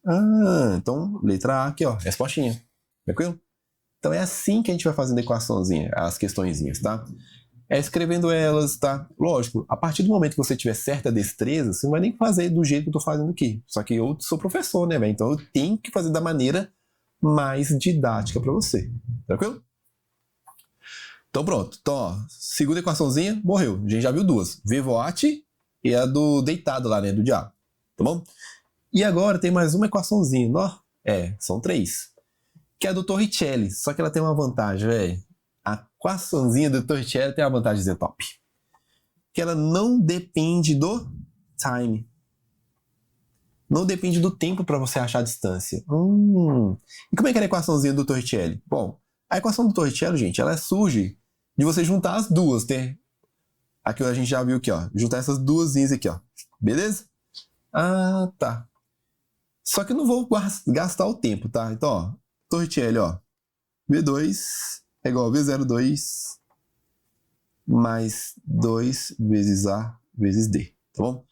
Então, letra A aqui, ó, respostinha. Tranquilo? Então é assim que a gente vai fazendo a equaçãozinha, as questõezinhas, tá? É escrevendo elas, tá? Lógico, a partir do momento que você tiver certa destreza, você não vai nem fazer do jeito que eu tô fazendo aqui. Só que eu sou professor, né, velho? Então eu tenho que fazer da maneira mais didática para você. Tranquilo? Então pronto. Então, ó, segunda equaçãozinha, morreu. A gente já viu duas. V/watt e a do deitado lá, né? Do diabo. Tá bom? E agora tem mais uma equaçãozinha. Ó, são 3. Que é a do Torricelli. Só que ela tem uma vantagem, velho. A equaçãozinha do Torricelli tem uma vantagem top. Que ela não depende do time. Não depende do tempo para você achar a distância. E como é que é a equaçãozinha do Torricelli? Bom, a equação do Torricelli, gente, ela surge de você juntar as duas, né? Aqui a gente já viu aqui, ó. Juntar essas duasinhas aqui, ó. Beleza? Tá. Só que eu não vou gastar o tempo, tá? Então, ó. Torricelli, ó. V2 é igual a V02 mais 2 vezes A vezes D, tá bom?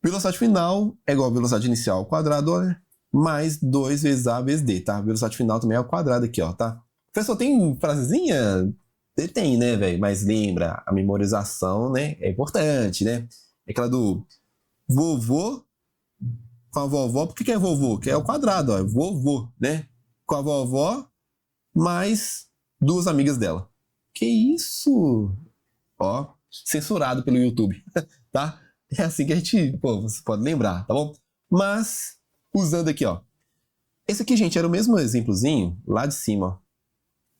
Velocidade final é igual a velocidade inicial ao quadrado, né? Mais 2 vezes A vezes D, tá? Velocidade final também é ao quadrado aqui, ó, tá? Professor, tem frasezinha? Tem, né, velho? Mas lembra, a memorização, né? É importante, né? É aquela do vovô com a vovó. Por que é vovô? Que é o quadrado, ó. Vovô, né? Com a vovó mais duas amigas dela. Que isso? Ó, censurado pelo YouTube, tá? É assim que a gente, você pode lembrar, tá bom? Mas, usando aqui, ó. Esse aqui, gente, era o mesmo exemplozinho lá de cima, ó.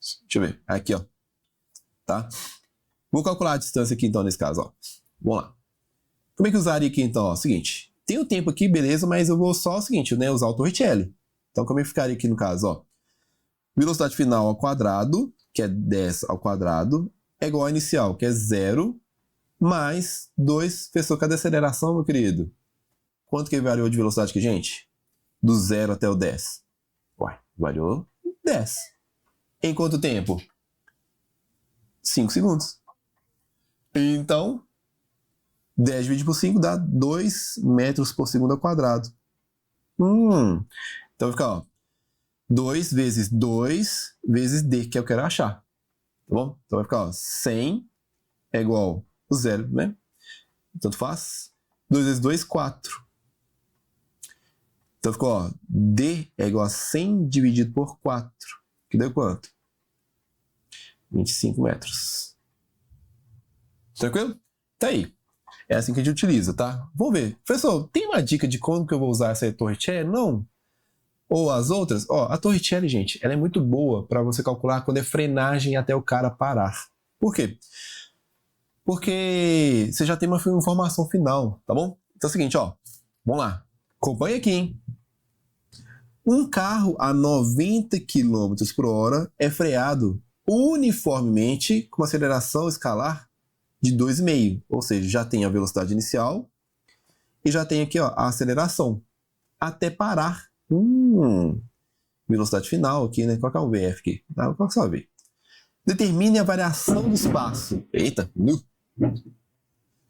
Deixa eu ver. Aqui, ó. Tá? Vou calcular a distância aqui, então, nesse caso, ó. Vamos lá. Como é que eu usaria aqui, então? Ó, seguinte. Tem o tempo aqui, beleza, mas eu vou só o seguinte, né? Usar o Torricelli. Então, como é que ficaria aqui no caso, ó? Velocidade final ao quadrado, que é 10 ao quadrado, é igual a inicial, que é 0, mais 2. Professor, cadê a aceleração, meu querido? Quanto que variou de velocidade aqui, gente? Do 0 até o 10. Uai, variou 10. Em quanto tempo? 5 segundos. Então, 10 dividido por 5 dá 2 metros por segundo ao quadrado. Então vai ficar, ó, 2 vezes 2 vezes d, que eu quero achar. Tá bom? Então vai ficar, ó, 100 é igual a 0, né? Tanto faz. 2 vezes 2, 4. Então ficou, ó, d é igual a 100 dividido por 4. Que deu quanto? 25 metros. Tranquilo? Tá aí. É assim que a gente utiliza, tá? Vamos ver. Professor, tem uma dica de como que eu vou usar essa Torricelli? Não? Ou as outras? Ó, a Torricelli, gente, ela é muito boa para você calcular quando é frenagem até o cara parar. Por quê? Porque você já tem uma informação final, tá bom? Então é o seguinte, ó. Vamos lá. Acompanha aqui, hein? Um carro a 90 km por hora é freado uniformemente com uma aceleração escalar de 2,5, ou seja, já tem a velocidade inicial e já tem aqui, ó, a aceleração até parar. Velocidade final aqui, né? Qual que é o VF aqui? Qual que você vai ver? Determine a variação do espaço. Eita,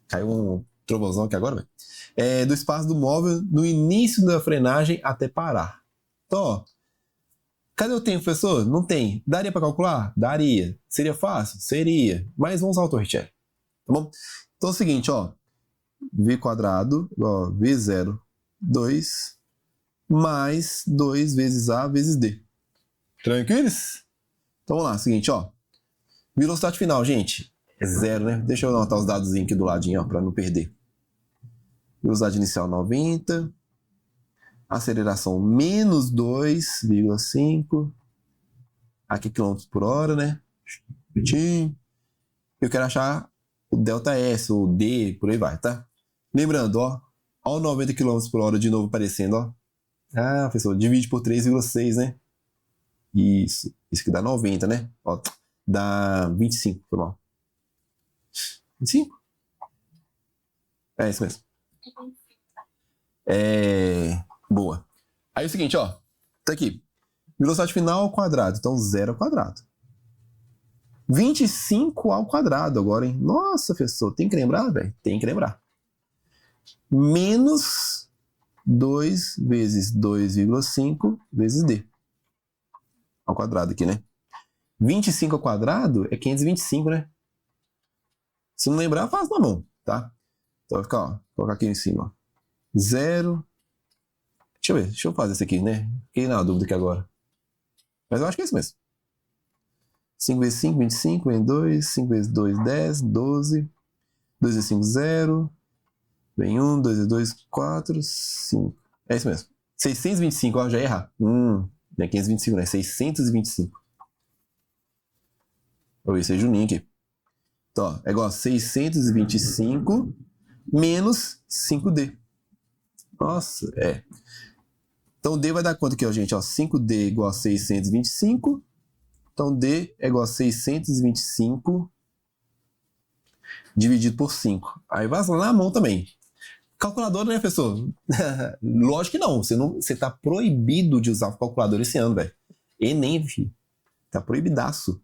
caiu um trovãozão aqui agora, velho. Do espaço do móvel no início da frenagem até parar. Então, ó, cadê o tempo, professor? Não tem. Daria para calcular? Daria. Seria fácil? Seria. Mas vamos usar o Torricelli. Tá bom? Então é o seguinte, ó. V quadrado igual a V0, 2, mais 2 vezes A vezes D. Tranquilos? Então vamos lá, seguinte, ó. Velocidade final, gente, é 0, né? Deixa eu anotar os dados aqui do ladinho, ó, para não perder. Velocidade inicial 90. Aceleração menos 2,5. Aqui quilômetros por hora, né? Eu quero achar o ΔS, o D, por aí vai, tá? Lembrando, ó o 90 km por hora de novo aparecendo, ó. Ah, pessoal, divide por 3,6, né? Isso que dá 90, né? Ó, dá 25, por mal. 25? É isso mesmo. Boa. Aí é o seguinte, ó. Tá aqui. Velocidade final ao quadrado. Então, 0 ao quadrado. 25 ao quadrado agora, hein? Nossa, professor, tem que lembrar, velho? Tem que lembrar. Menos 2 vezes 2,5 vezes D. Ao quadrado aqui, né? 25 ao quadrado é 525, né? Se não lembrar, faz na mão, tá? Então vai ficar, ó. Vou colocar aqui em cima, ó. 0. Deixa eu ver, deixa eu fazer esse aqui, né? Fiquei na dúvida aqui agora. Mas eu acho que é isso mesmo. 5 vezes 5, 25, vem 2. 5 vezes 2, 10, 12. 2 vezes 5, 0. Vem 1, 2 vezes 2, 4, 5. É isso mesmo. 625, ó, já ia errar. Não é 525, né? 625. Vou ver se é Juninho aqui. Então, ó, é igual a 625 menos 5D. Nossa, é. Então, D vai dar quanto aqui, ó, gente? Ó, 5D igual a 625. Então, D é igual a 625 dividido por 5. Aí vai lá na mão também. Calculadora, né, professor? Lógico que não. Você tá proibido de usar o calculador esse ano, velho. Enem, filho. Tá proibidaço.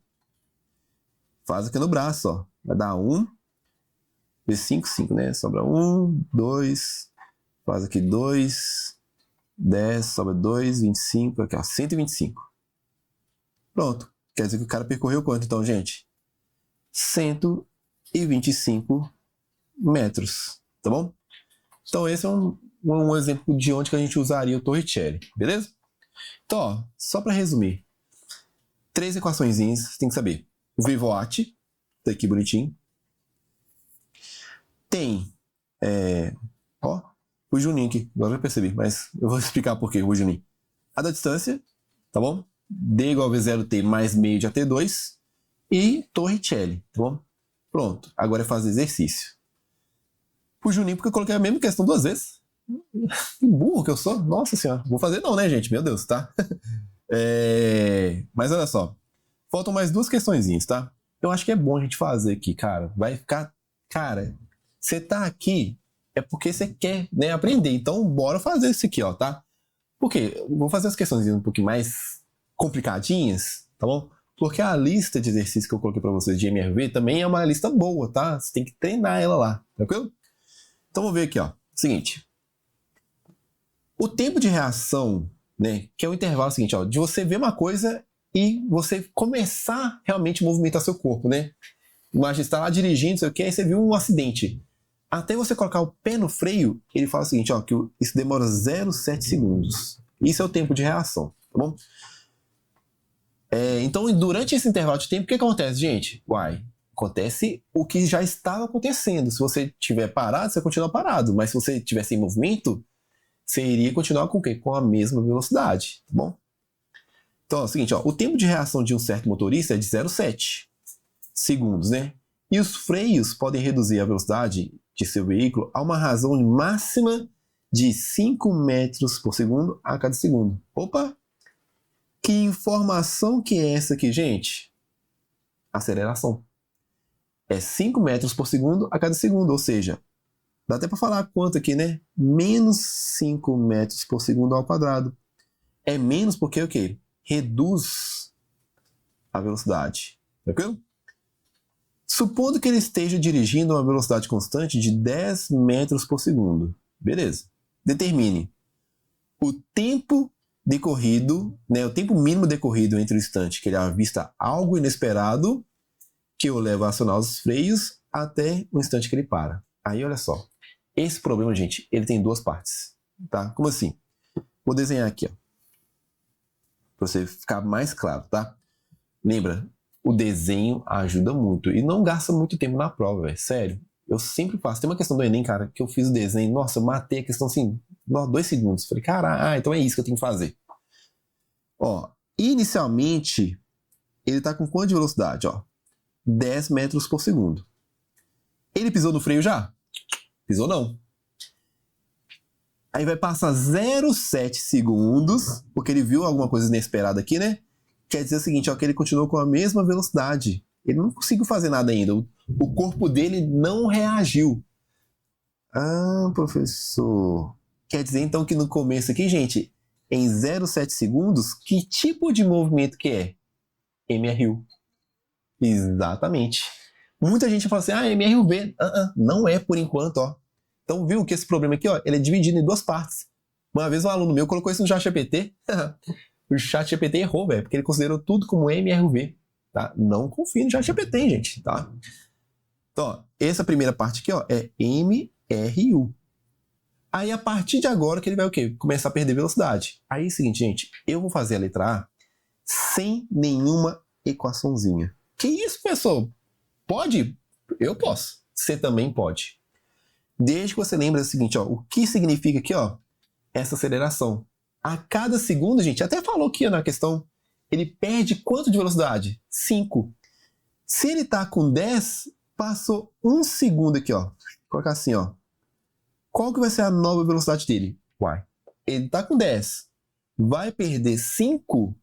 Faz aqui no braço, ó. Vai dar 1 vezes 5, 5, né? Sobra 1, 2. Faz aqui 2. 10, sobra 2, 25. Aqui, ó. 125. Pronto. Quer dizer que o cara percorreu quanto, então, gente? 125 metros. Tá bom? Então, esse é um exemplo de onde que a gente usaria o Torricelli. Beleza? Então, ó, só para resumir. 3 equaçõezinhas, você tem que saber. O VVOAT, tá aqui bonitinho. Tem, O Juninho aqui, agora eu percebi, mas eu vou explicar por quê, o Juninho. A da distância, tá bom? D igual a V0T mais meio de AT2 e Torricelli, tá bom? Pronto, agora é fazer exercício. O Juninho, porque eu coloquei a mesma questão 2 vezes. Que burro que eu sou, nossa senhora. Vou fazer não, né, gente? Meu Deus, tá? Mas olha só, faltam mais 2 questõezinhas, tá? Eu acho que é bom a gente fazer aqui, cara. Vai ficar... Cara, você tá aqui é porque você quer, né, aprender. Então, bora fazer isso aqui, ó, tá? Por quê? Eu vou fazer as questões um pouquinho mais complicadinhas, tá bom? Porque a lista de exercícios que eu coloquei para vocês de MRV também é uma lista boa, tá? Você tem que treinar ela lá, tranquilo? Então, vamos ver aqui, ó. Seguinte. O tempo de reação, né, que é o intervalo seguinte, ó, de você ver uma coisa e você começar realmente a movimentar seu corpo, né? Imagina, você está lá dirigindo, não sei o que, aí você viu um acidente. Até você colocar o pé no freio, ele fala o seguinte, ó, que isso demora 0,7 segundos. Isso é o tempo de reação, tá bom? Então, durante esse intervalo de tempo, o que acontece, gente? Acontece o que já estava acontecendo. Se você estiver parado, você continua parado. Mas se você estivesse em movimento, você iria continuar com o quê? Com a mesma velocidade, tá bom? Então, é o seguinte, ó, o tempo de reação de um certo motorista é de 0,7 segundos, né? E os freios podem reduzir a velocidade de seu veículo a uma razão máxima de 5 metros por segundo a cada segundo. Opa! Que informação que é essa aqui, gente? Aceleração. É 5 metros por segundo a cada segundo, ou seja, dá até para falar quanto aqui, né? Menos 5 metros por segundo ao quadrado. É menos porque o quê? Reduz a velocidade. Tranquilo? Supondo que ele esteja dirigindo a uma velocidade constante de 10 metros por segundo. Beleza. Determine o tempo decorrido, né, o tempo mínimo decorrido entre o instante que ele avista algo inesperado que o leva a acionar os freios até o instante que ele para. Aí, olha só. Esse problema, gente, ele tem 2 partes. Tá? Como assim? Vou desenhar aqui, ó. Para você ficar mais claro, tá? Lembra, o desenho ajuda muito. E não gasta muito tempo na prova, velho. Sério. Eu sempre faço. Tem uma questão do Enem, cara, que eu fiz o desenho. Nossa, eu matei a questão assim, 2 segundos. Falei, caralho, então é isso que eu tenho que fazer. Ó, inicialmente, ele tá com quanto de velocidade? Ó, 10 metros por segundo. Ele pisou no freio já? Pisou não. Aí vai passar 0,7 segundos, porque ele viu alguma coisa inesperada aqui, né? Quer dizer o seguinte, ó, que ele continuou com a mesma velocidade. Ele não conseguiu fazer nada ainda. O corpo dele não reagiu. Ah, professor. Quer dizer, então, que no começo aqui, gente, em 0,7 segundos, que tipo de movimento que é? MRU. Exatamente. Muita gente fala assim, MRUV. Não é por enquanto, ó. Então, viu que esse problema aqui, ó, ele é dividido em 2 partes. Uma vez um aluno meu colocou isso no ChatGPT. O ChatGPT errou, velho, porque ele considerou tudo como MRUV, tá? Não confie no ChatGPT, gente, tá? Então, ó, essa primeira parte aqui, ó, é MRU. Aí, a partir de agora, que ele vai o quê? Começar a perder velocidade. Aí é o seguinte, gente, eu vou fazer a letra A sem nenhuma equaçãozinha. Que isso, pessoal? Pode? Eu posso. Você também pode. Desde que você lembre o seguinte, ó, o que significa aqui, ó, essa aceleração. A cada segundo, gente, até falou aqui na questão, ele perde quanto de velocidade? 5. Se ele tá com 10, passou 1 segundo aqui, ó. Vou colocar assim, ó. Qual que vai ser a nova velocidade dele? Ele tá com 10. Vai perder 5?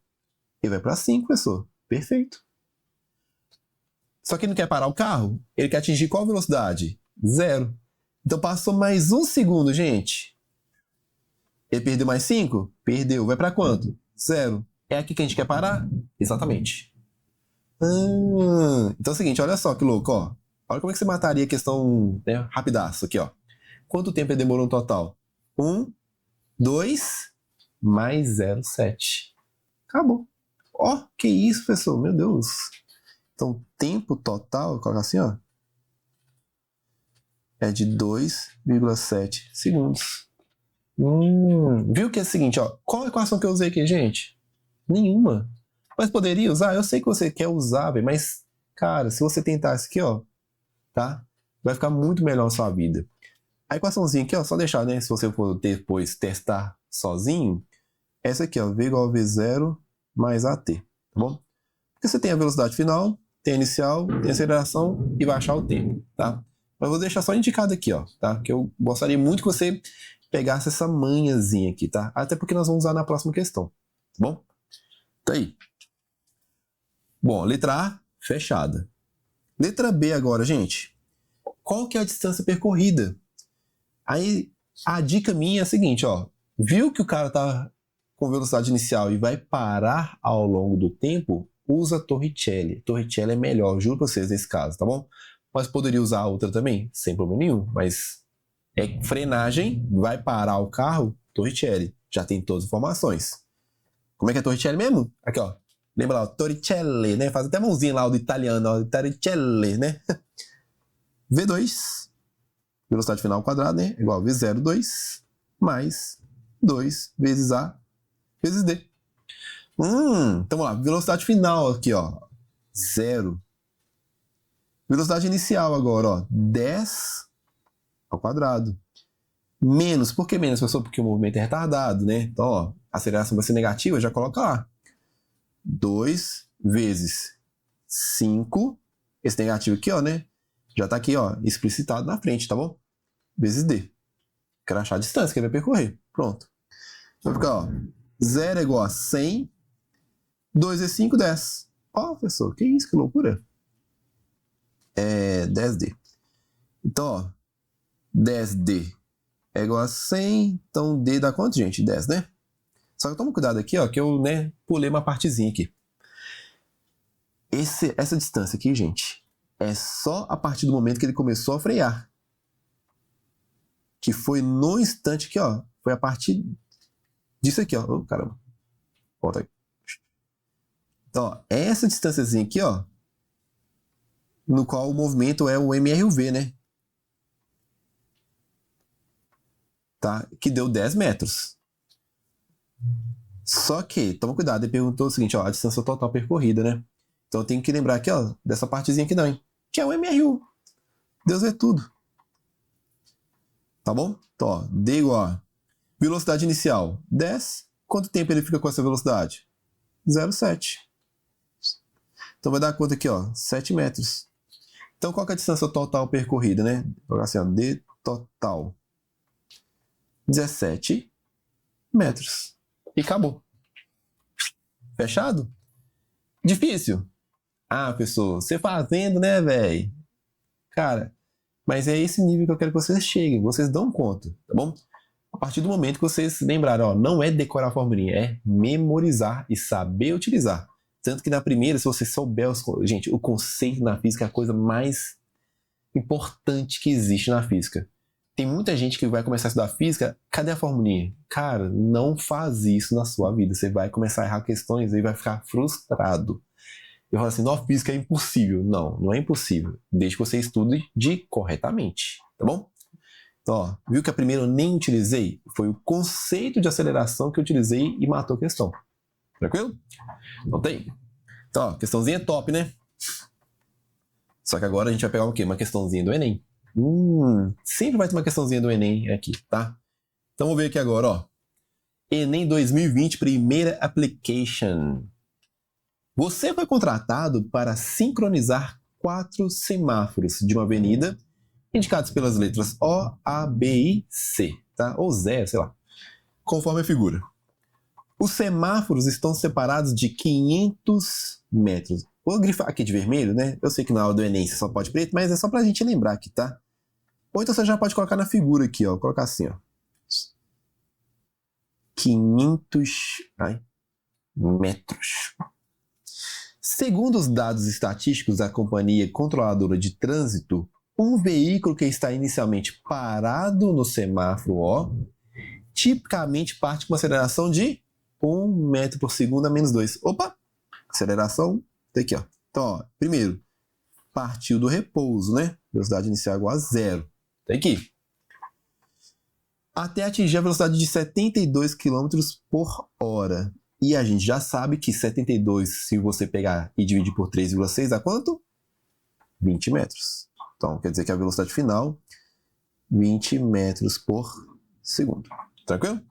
Ele vai para 5, pessoal. Perfeito. Só que ele não quer parar o carro? Ele quer atingir qual velocidade? 0. Então passou mais 1 segundo, gente. Ele perdeu mais 5? Perdeu. Vai para quanto? 0. É aqui que a gente quer parar? Exatamente. Então é o seguinte, olha só que louco, ó. Olha como é que você mataria a questão, né, rapidaço aqui, ó. Quanto tempo ele demorou no total? 1, 2, mais 0,7. Acabou. Ó, que isso, pessoal? Meu Deus. Então, tempo total, vou colocar assim, ó, é de 2,7 segundos. Viu que é o seguinte, ó. Qual a equação que eu usei aqui, gente? Nenhuma. Mas poderia usar? Eu sei que você quer usar, véio, mas, cara, se você tentar isso aqui, ó, tá? Vai ficar muito melhor a sua vida. A equaçãozinha aqui, ó, só deixar, né? Se você for depois testar sozinho, essa aqui, ó, V igual a V0 mais AT, tá bom? Porque você tem a velocidade final, tem a inicial, tem a aceleração e vai achar o tempo, tá? Mas eu vou deixar só indicado aqui, ó, tá? Que eu gostaria muito que você pegasse essa manhãzinha aqui, tá? Até porque nós vamos usar na próxima questão, tá bom? Tá aí. Bom, letra A, fechada. Letra B agora, gente. Qual que é a distância percorrida? Aí, a dica minha é a seguinte, ó. Viu que o cara tá com velocidade inicial e vai parar ao longo do tempo? Usa Torricelli. Torricelli é melhor, juro pra vocês, nesse caso, tá bom? Mas poderia usar a outra também, sem problema nenhum. Mas é frenagem, vai parar o carro, Torricelli. Já tem todas as informações. Como é que é Torricelli mesmo? Aqui, ó. Lembra lá, Torricelli, né? Faz até mãozinha lá, o do italiano, ó. Torricelli, né? V2, velocidade final ao quadrado, né? Igual a V02 mais 2 vezes A vezes D. Então vamos lá. Velocidade final aqui, ó. 0. Velocidade inicial agora, ó. 10 ao quadrado. Menos. Por que menos, professor? Porque o movimento é retardado, né? Então, ó. A aceleração vai ser negativa, já coloca lá. 2 vezes 5. Esse negativo aqui, ó, né? Já tá aqui, ó. Explicitado na frente, tá bom? Vezes D. Quero achar a distância que ele vai percorrer. Pronto. Vai ficar, ó. 0 é igual a 100. 2 vezes 5, 10. Ó, professor, que isso? Que loucura. É 10D. Então, ó. 10D é igual a 100. Então, D dá quanto, gente? 10, né? Só que toma cuidado aqui, ó, que eu, né, pulei uma partezinha aqui. Essa distância aqui, gente, é só a partir do momento que ele começou a frear. Que foi no instante aqui, ó. Foi a partir disso aqui, ó. Oh, caramba. Volta aí. Então, ó, essa distânciazinha aqui, ó, no qual o movimento é o MRV, né? Tá? Que deu 10 metros. Só que, toma cuidado, ele perguntou o seguinte, ó, a distância total percorrida, né? Então eu tenho que lembrar aqui, ó, dessa partezinha aqui não, hein? Que é o MRU. Deus é tudo. Tá bom? Então, ó, D igual a velocidade inicial, 10. Quanto tempo ele fica com essa velocidade? 0,7. Então vai dar conta aqui, ó, 7 metros. Então qual que é a distância total percorrida, né? Vou colocar assim, ó, D total. 17 metros. E acabou. Fechado? Difícil? Ah, pessoal, você fazendo, né, velho? Cara, mas é esse nível que eu quero que vocês cheguem. Vocês dão conta, tá bom? A partir do momento que vocês lembrarem, ó, não é decorar a formulinha, é memorizar e saber utilizar. Tanto que na primeira, se você souber gente, o conceito na física é a coisa mais importante que existe na física. Tem muita gente que vai começar a estudar física, cadê a formulinha? Cara, não faz isso na sua vida. Você vai começar a errar questões e vai ficar frustrado. Eu falo assim, não, física é impossível. Não, não é impossível. Desde que você estude corretamente, tá bom? Então, ó, viu que a primeira eu nem utilizei? Foi o conceito de aceleração que eu utilizei e matou a questão. Tranquilo? Então tem. Então, ó, questãozinha top, né? Só que agora a gente vai pegar o quê? Uma questãozinha do Enem. Sempre vai ter uma questãozinha do Enem aqui, tá? Então vamos ver aqui agora, ó. Enem 2020, primeira application. Você foi contratado para sincronizar 4 semáforos de uma avenida indicados pelas letras O, A, B e C, tá? Ou 0, sei lá. Conforme a figura. Os semáforos estão separados de 500 metros. Vou grifar aqui de vermelho, né? Eu sei que na aula do Enem você só pode preto, mas é só pra gente lembrar aqui, tá? Ou então você já pode colocar na figura aqui, ó. Vou colocar assim, ó. 500 metros. Segundo os dados estatísticos da Companhia Controladora de Trânsito, um veículo que está inicialmente parado no semáforo O, tipicamente parte com uma aceleração de 1 metro por segundo a menos 2. Opa! Aceleração, tá aqui, ó. Então, ó, primeiro, partiu do repouso, né? Velocidade inicial igual a 0. Tá aqui. Até atingir a velocidade de 72 km por hora. E a gente já sabe que 72, se você pegar e dividir por 3,6, dá quanto? 20 metros. Então, quer dizer que a velocidade final 20 metros por segundo. Tranquilo?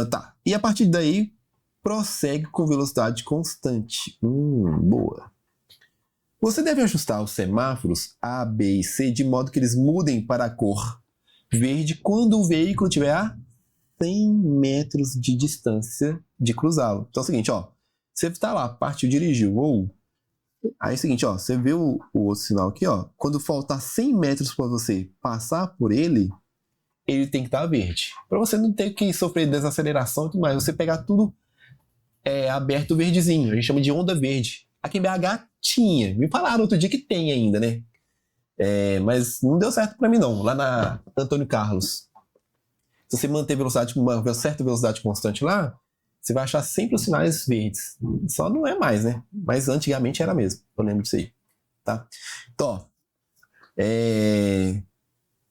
Tá. E a partir daí, prossegue com velocidade constante. Boa. Você deve ajustar os semáforos A, B e C de modo que eles mudem para a cor verde quando o veículo tiver a 100 metros de distância de cruzá-lo. Então é o seguinte, ó. Você está lá, partiu, dirigiu, aí é o seguinte, ó. Você vê o outro sinal aqui, ó. Quando faltar 100 metros para você passar por ele, ele tem que estar verde. Para você não ter que sofrer desaceleração e tudo mais. Você pegar tudo aberto verdezinho. A gente chama de onda verde. Aqui em BH tinha. Me falaram outro dia que tem ainda, né? Mas não deu certo para mim não. Lá na Antônio Carlos. Se você manter uma certa velocidade constante lá, você vai achar sempre os sinais verdes. Só não é mais, né? Mas antigamente era mesmo. Eu lembro disso aí. Tá? Então, ó.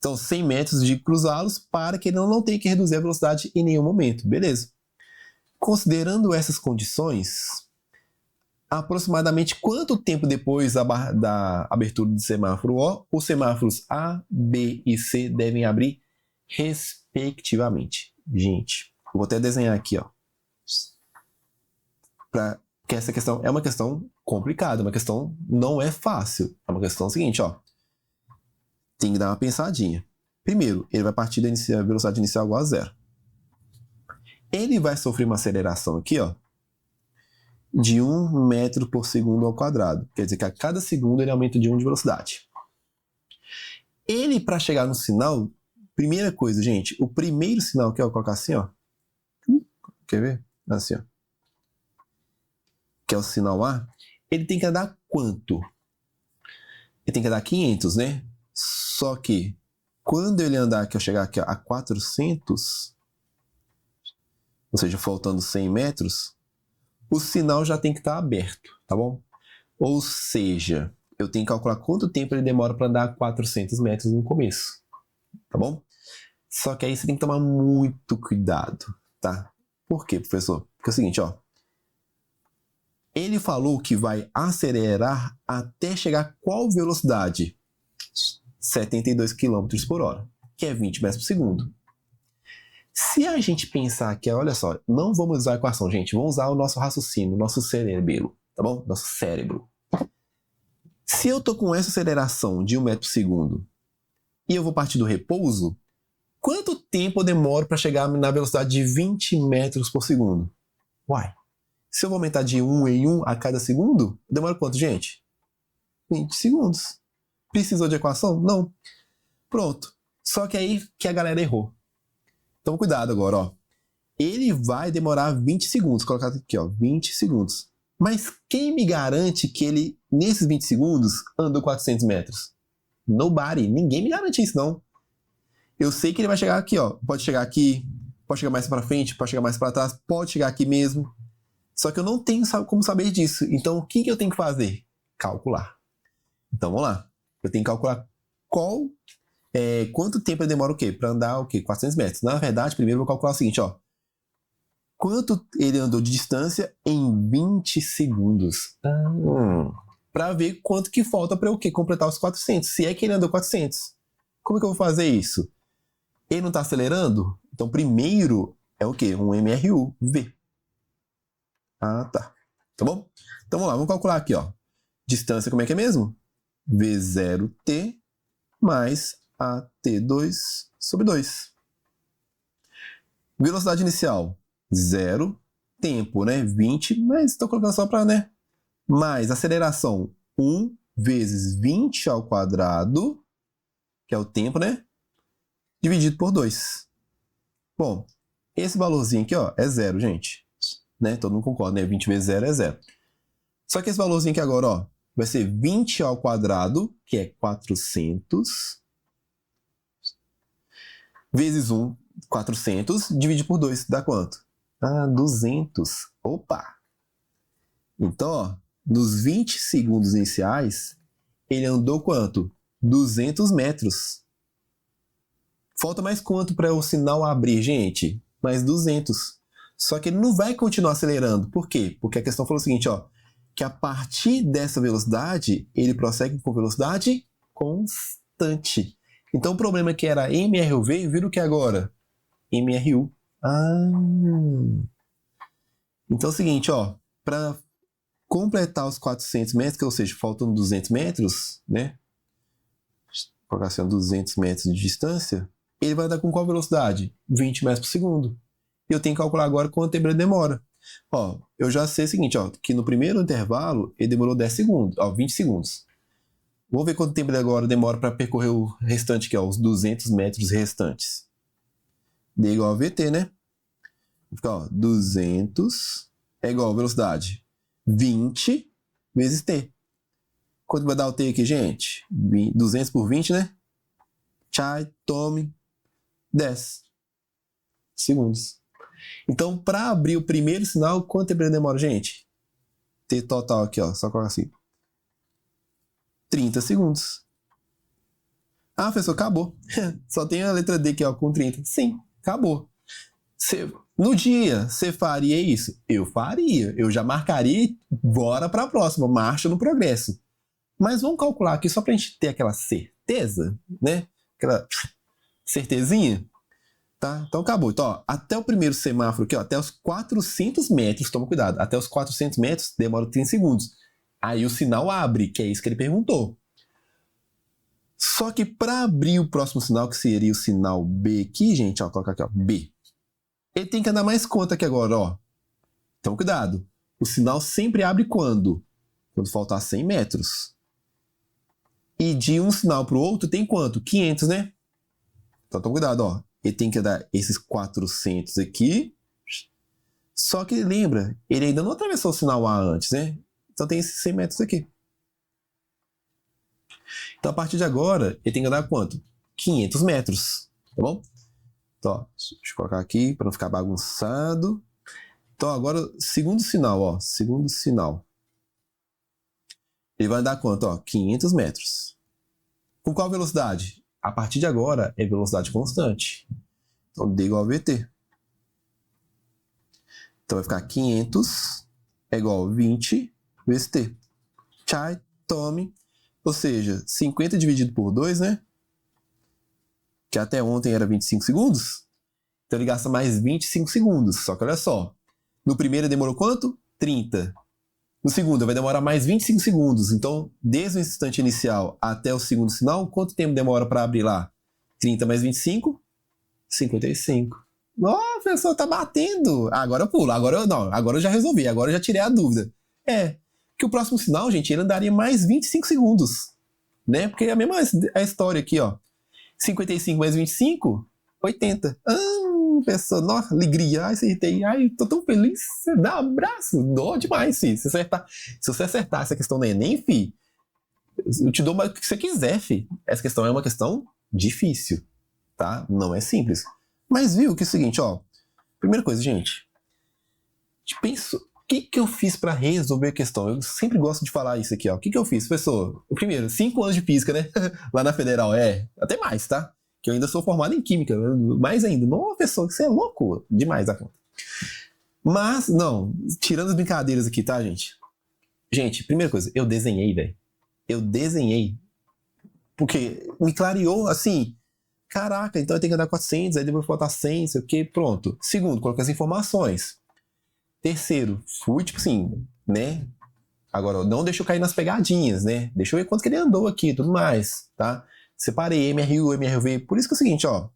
São 100 metros de cruzá-los para que ele não tenha que reduzir a velocidade em nenhum momento. Beleza. Considerando essas condições, aproximadamente quanto tempo depois da abertura do semáforo O, os semáforos A, B e C devem abrir respectivamente? Gente, eu vou até desenhar aqui, ó. Porque essa questão é uma questão complicada, uma questão não é fácil. É uma questão seguinte, ó. Tem que dar uma pensadinha. Primeiro, ele vai partir da velocidade inicial igual a 0. Ele vai sofrer uma aceleração aqui, ó, de 1 metro por segundo ao quadrado. Quer dizer que a cada segundo ele aumenta de 1 de velocidade. Ele, para chegar no sinal, primeira coisa, gente, o primeiro sinal que eu vou colocar assim, ó. Quer ver? Assim, ó. Que é o sinal A. Ele tem que andar quanto? Ele tem que andar 500, né? Só que, quando ele andar aqui, eu chegar aqui a 400, ou seja, faltando 100 metros, o sinal já tem que estar aberto, tá bom? Ou seja, eu tenho que calcular quanto tempo ele demora para andar 400 metros no começo, tá bom? Só que aí você tem que tomar muito cuidado, tá? Por quê, professor? Porque é o seguinte, ó. Ele falou que vai acelerar até chegar a qual velocidade? 72 km por hora, que é 20 metros por segundo. Se a gente pensar que, olha só, não vamos usar a equação, gente, vamos usar o nosso raciocínio, o nosso cérebro, tá bom? Nosso cérebro. Se eu tô com essa aceleração de 1 metro por segundo e eu vou partir do repouso, quanto tempo eu demoro para chegar na velocidade de 20 metros por segundo? Uai, se eu vou aumentar de 1 em 1 a cada segundo, demora quanto, gente? 20 segundos. Precisou de equação? Não. Pronto. Só que aí que a galera errou. Então, cuidado agora, ó. Ele vai demorar 20 segundos. Vou colocar aqui, ó, 20 segundos. Mas quem me garante que ele, nesses 20 segundos, andou 400 metros? Nobody. Ninguém me garante isso, não. Eu sei que ele vai chegar aqui, ó. Pode chegar aqui, pode chegar mais para frente, pode chegar mais para trás, pode chegar aqui mesmo. Só que eu não tenho como saber disso. Então, o que eu tenho que fazer? Calcular. Então, vamos lá. Eu tenho que calcular quanto tempo ele demora o quê? Para andar o quê? 400 metros. Na verdade, primeiro eu vou calcular o seguinte, ó. Quanto ele andou de distância em 20 segundos. Para ver quanto que falta para eu o quê? Completar os 400. Se é que ele andou 400. Como é que eu vou fazer isso? Ele não está acelerando? Então, primeiro é o quê? Um MRU, V. Ah, tá. Tá bom? Então, vamos lá. Vamos calcular aqui, ó. Distância, como é que é mesmo? V0T mais AT2 sobre 2. Velocidade inicial, 0. Tempo, né? 20, mas estou colocando só para, né? Mais aceleração, 1 vezes 20 ao quadrado, que é o tempo, né? Dividido por 2. Bom, esse valorzinho aqui, ó, é 0, gente. Né? Todo mundo concorda, né? 20 vezes 0 é 0. Só que esse valorzinho aqui agora, ó, vai ser 20 ao quadrado, que é 400, vezes 1, 400, divide por 2, dá quanto? 200. Opa! Então, ó, nos 20 segundos iniciais, ele andou quanto? 200 metros. Falta mais quanto para o sinal abrir, gente? Mais 200. Só que ele não vai continuar acelerando. Por quê? Porque a questão falou o seguinte, ó, que a partir dessa velocidade, ele prossegue com velocidade constante. Então o problema que era MRUV vira o que agora? MRU. Então é o seguinte, ó, para completar os 400 metros, que ou seja, faltam 200 metros, né? Colocar assim, 200 metros de distância, ele vai dar com qual velocidade? 20 metros por segundo. E eu tenho que calcular agora quanto tempo ele demora. Ó, eu já sei o seguinte, ó, que no primeiro intervalo ele demorou 10 segundos, ó, 20 segundos. Vou ver quanto tempo ele agora demora para percorrer o restante, que é os 200 metros restantes. D igual a VT, né? Fica, ó, 200 é igual a velocidade 20 vezes T. Quanto vai dar o T aqui, gente? 200 por 20, né? Chai, tome, 10 segundos. Então, para abrir o primeiro sinal, quanto tempo ele demora, gente? T total aqui, ó, só colocar assim. 30 segundos. Ah, professor, acabou. Só tem a letra D aqui, ó, com 30. Sim, acabou. No dia, você faria isso? Eu faria. Eu já marcaria, bora para a próxima, marcha no progresso. Mas vamos calcular aqui só para a gente ter aquela certeza, né? Aquela certezinha. Tá? Então acabou. Então, ó, até o primeiro semáforo aqui, ó, até os 400 metros, toma cuidado, até os 400 metros demora 30 segundos. Aí o sinal abre, que é isso que ele perguntou. Só que para abrir o próximo sinal, que seria o sinal B aqui, gente, ó, colocar aqui, ó, B. Ele tem que andar mais quanto aqui agora, ó. Então cuidado. O sinal sempre abre quando? Quando faltar 100 metros. E de um sinal para o outro tem quanto? 500, né? Então toma cuidado, ó. Ele tem que dar esses 400 aqui. Só que lembra, ele ainda não atravessou o sinal A antes, né? Então tem esses 100 metros aqui. Então a partir de agora, ele tem que andar quanto? 500 metros, tá bom? Então, ó, deixa eu colocar aqui para não ficar bagunçado. Então agora, segundo sinal, ó. Segundo sinal. Ele vai andar quanto? Ó, 500 metros. Com qual velocidade? A partir de agora é velocidade constante. Então D igual a VT. Então vai ficar 500 é igual a 20 vezes T. Chai, tome. Ou seja, 50 dividido por 2, né? Que até ontem era 25 segundos. Então ele gasta mais 25 segundos. Só que olha só. No primeiro demorou quanto? 30. No segundo vai demorar mais 25 segundos. Então, desde o instante inicial até o segundo sinal, quanto tempo demora para abrir lá? 30 mais 25? 55. Nossa, professor, tá batendo. Agora eu pulo. Agora eu já resolvi. Agora eu já tirei a dúvida. Que o próximo sinal, gente, ele andaria mais 25 segundos. Né? Porque é a mesma a história aqui, ó. 55 mais 25? 80. Pessoa, nossa, alegria, acertei, tô tão feliz, você dá um abraço, dó demais, filho. Se você acertar essa questão do Enem, filho, eu te dou o que você quiser, filho. Essa questão é uma questão difícil, tá? Não é simples. Mas viu que é o seguinte, ó, primeira coisa, gente, penso, o que eu fiz para resolver a questão? Eu sempre gosto de falar isso aqui, ó. O que eu fiz, professor? O primeiro, 5 anos de física, né? Lá na Federal, até mais, tá? Que eu ainda sou formado em química, mais ainda. Nossa, professor, você é louco demais a conta. Mas, não, tirando as brincadeiras aqui, tá, gente? Gente, primeira coisa, eu desenhei, velho. Eu desenhei. Porque me clareou, assim, caraca, então eu tenho que andar 400, aí depois faltar 100, sei o que, pronto. Segundo, coloquei as informações. Terceiro, fui, tipo assim, né? Agora, não deixa eu cair nas pegadinhas, né? Deixa eu ver quanto que ele andou aqui e tudo mais, tá? Separei MRU, MRV. Por isso que é o seguinte, ó.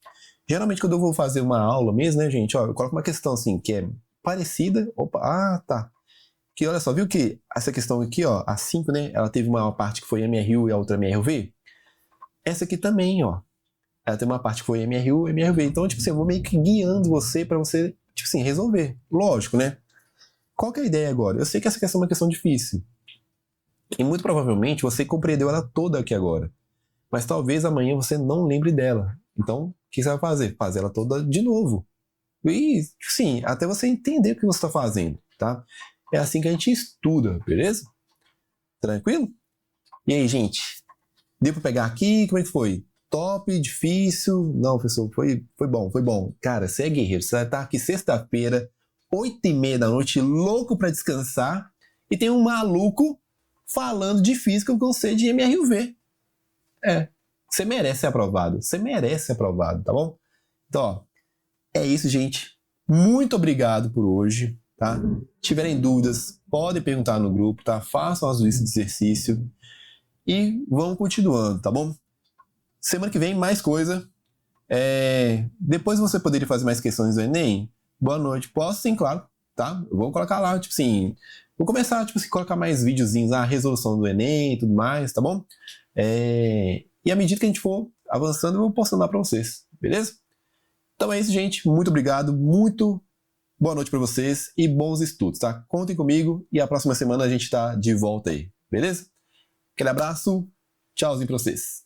Geralmente quando eu vou fazer uma aula mesmo, né, gente, ó, eu coloco uma questão assim, que é parecida. Opa, tá. Que olha só, viu que essa questão aqui, ó, a 5, né, ela teve uma parte que foi MRU e a outra MRV? Essa aqui também, ó. Ela tem uma parte que foi MRU, MRV. Então, tipo assim, eu vou meio que guiando você pra você, tipo assim, resolver. Lógico, né? Qual que é a ideia agora? Eu sei que essa questão é uma questão difícil. E muito provavelmente você compreendeu ela toda aqui agora. Mas talvez amanhã você não lembre dela. Então, o que você vai fazer? Fazer ela toda de novo. E, sim, até você entender o que você está fazendo, tá? É assim que a gente estuda, beleza? Tranquilo? E aí, gente? Deu para pegar aqui? Como é que foi? Top? Difícil? Não, professor, foi bom, foi bom. Cara, você é guerreiro. Você vai estar aqui sexta-feira, 8h30 da noite, louco para descansar. E tem um maluco falando de física com você de MRUV. Você merece ser aprovado. Você merece ser aprovado, tá bom? Então, ó, é isso, gente. Muito obrigado por hoje, tá? Tiverem dúvidas, podem perguntar no grupo, tá? Façam as listas de exercício e vamos continuando, tá bom? Semana que vem, mais coisa. Depois você poderia fazer mais questões do Enem? Boa noite. Posso sim, claro, tá? Eu vou colocar lá, tipo assim... Vou começar, tipo assim, colocar mais videozinhos, a resolução do Enem e tudo mais, tá bom? E à medida que a gente for avançando, eu vou postando lá pra vocês, beleza? Então é isso, gente. Muito obrigado, muito boa noite pra vocês e bons estudos, tá? Contem comigo e a próxima semana a gente tá de volta aí, beleza? Aquele abraço, tchauzinho pra vocês.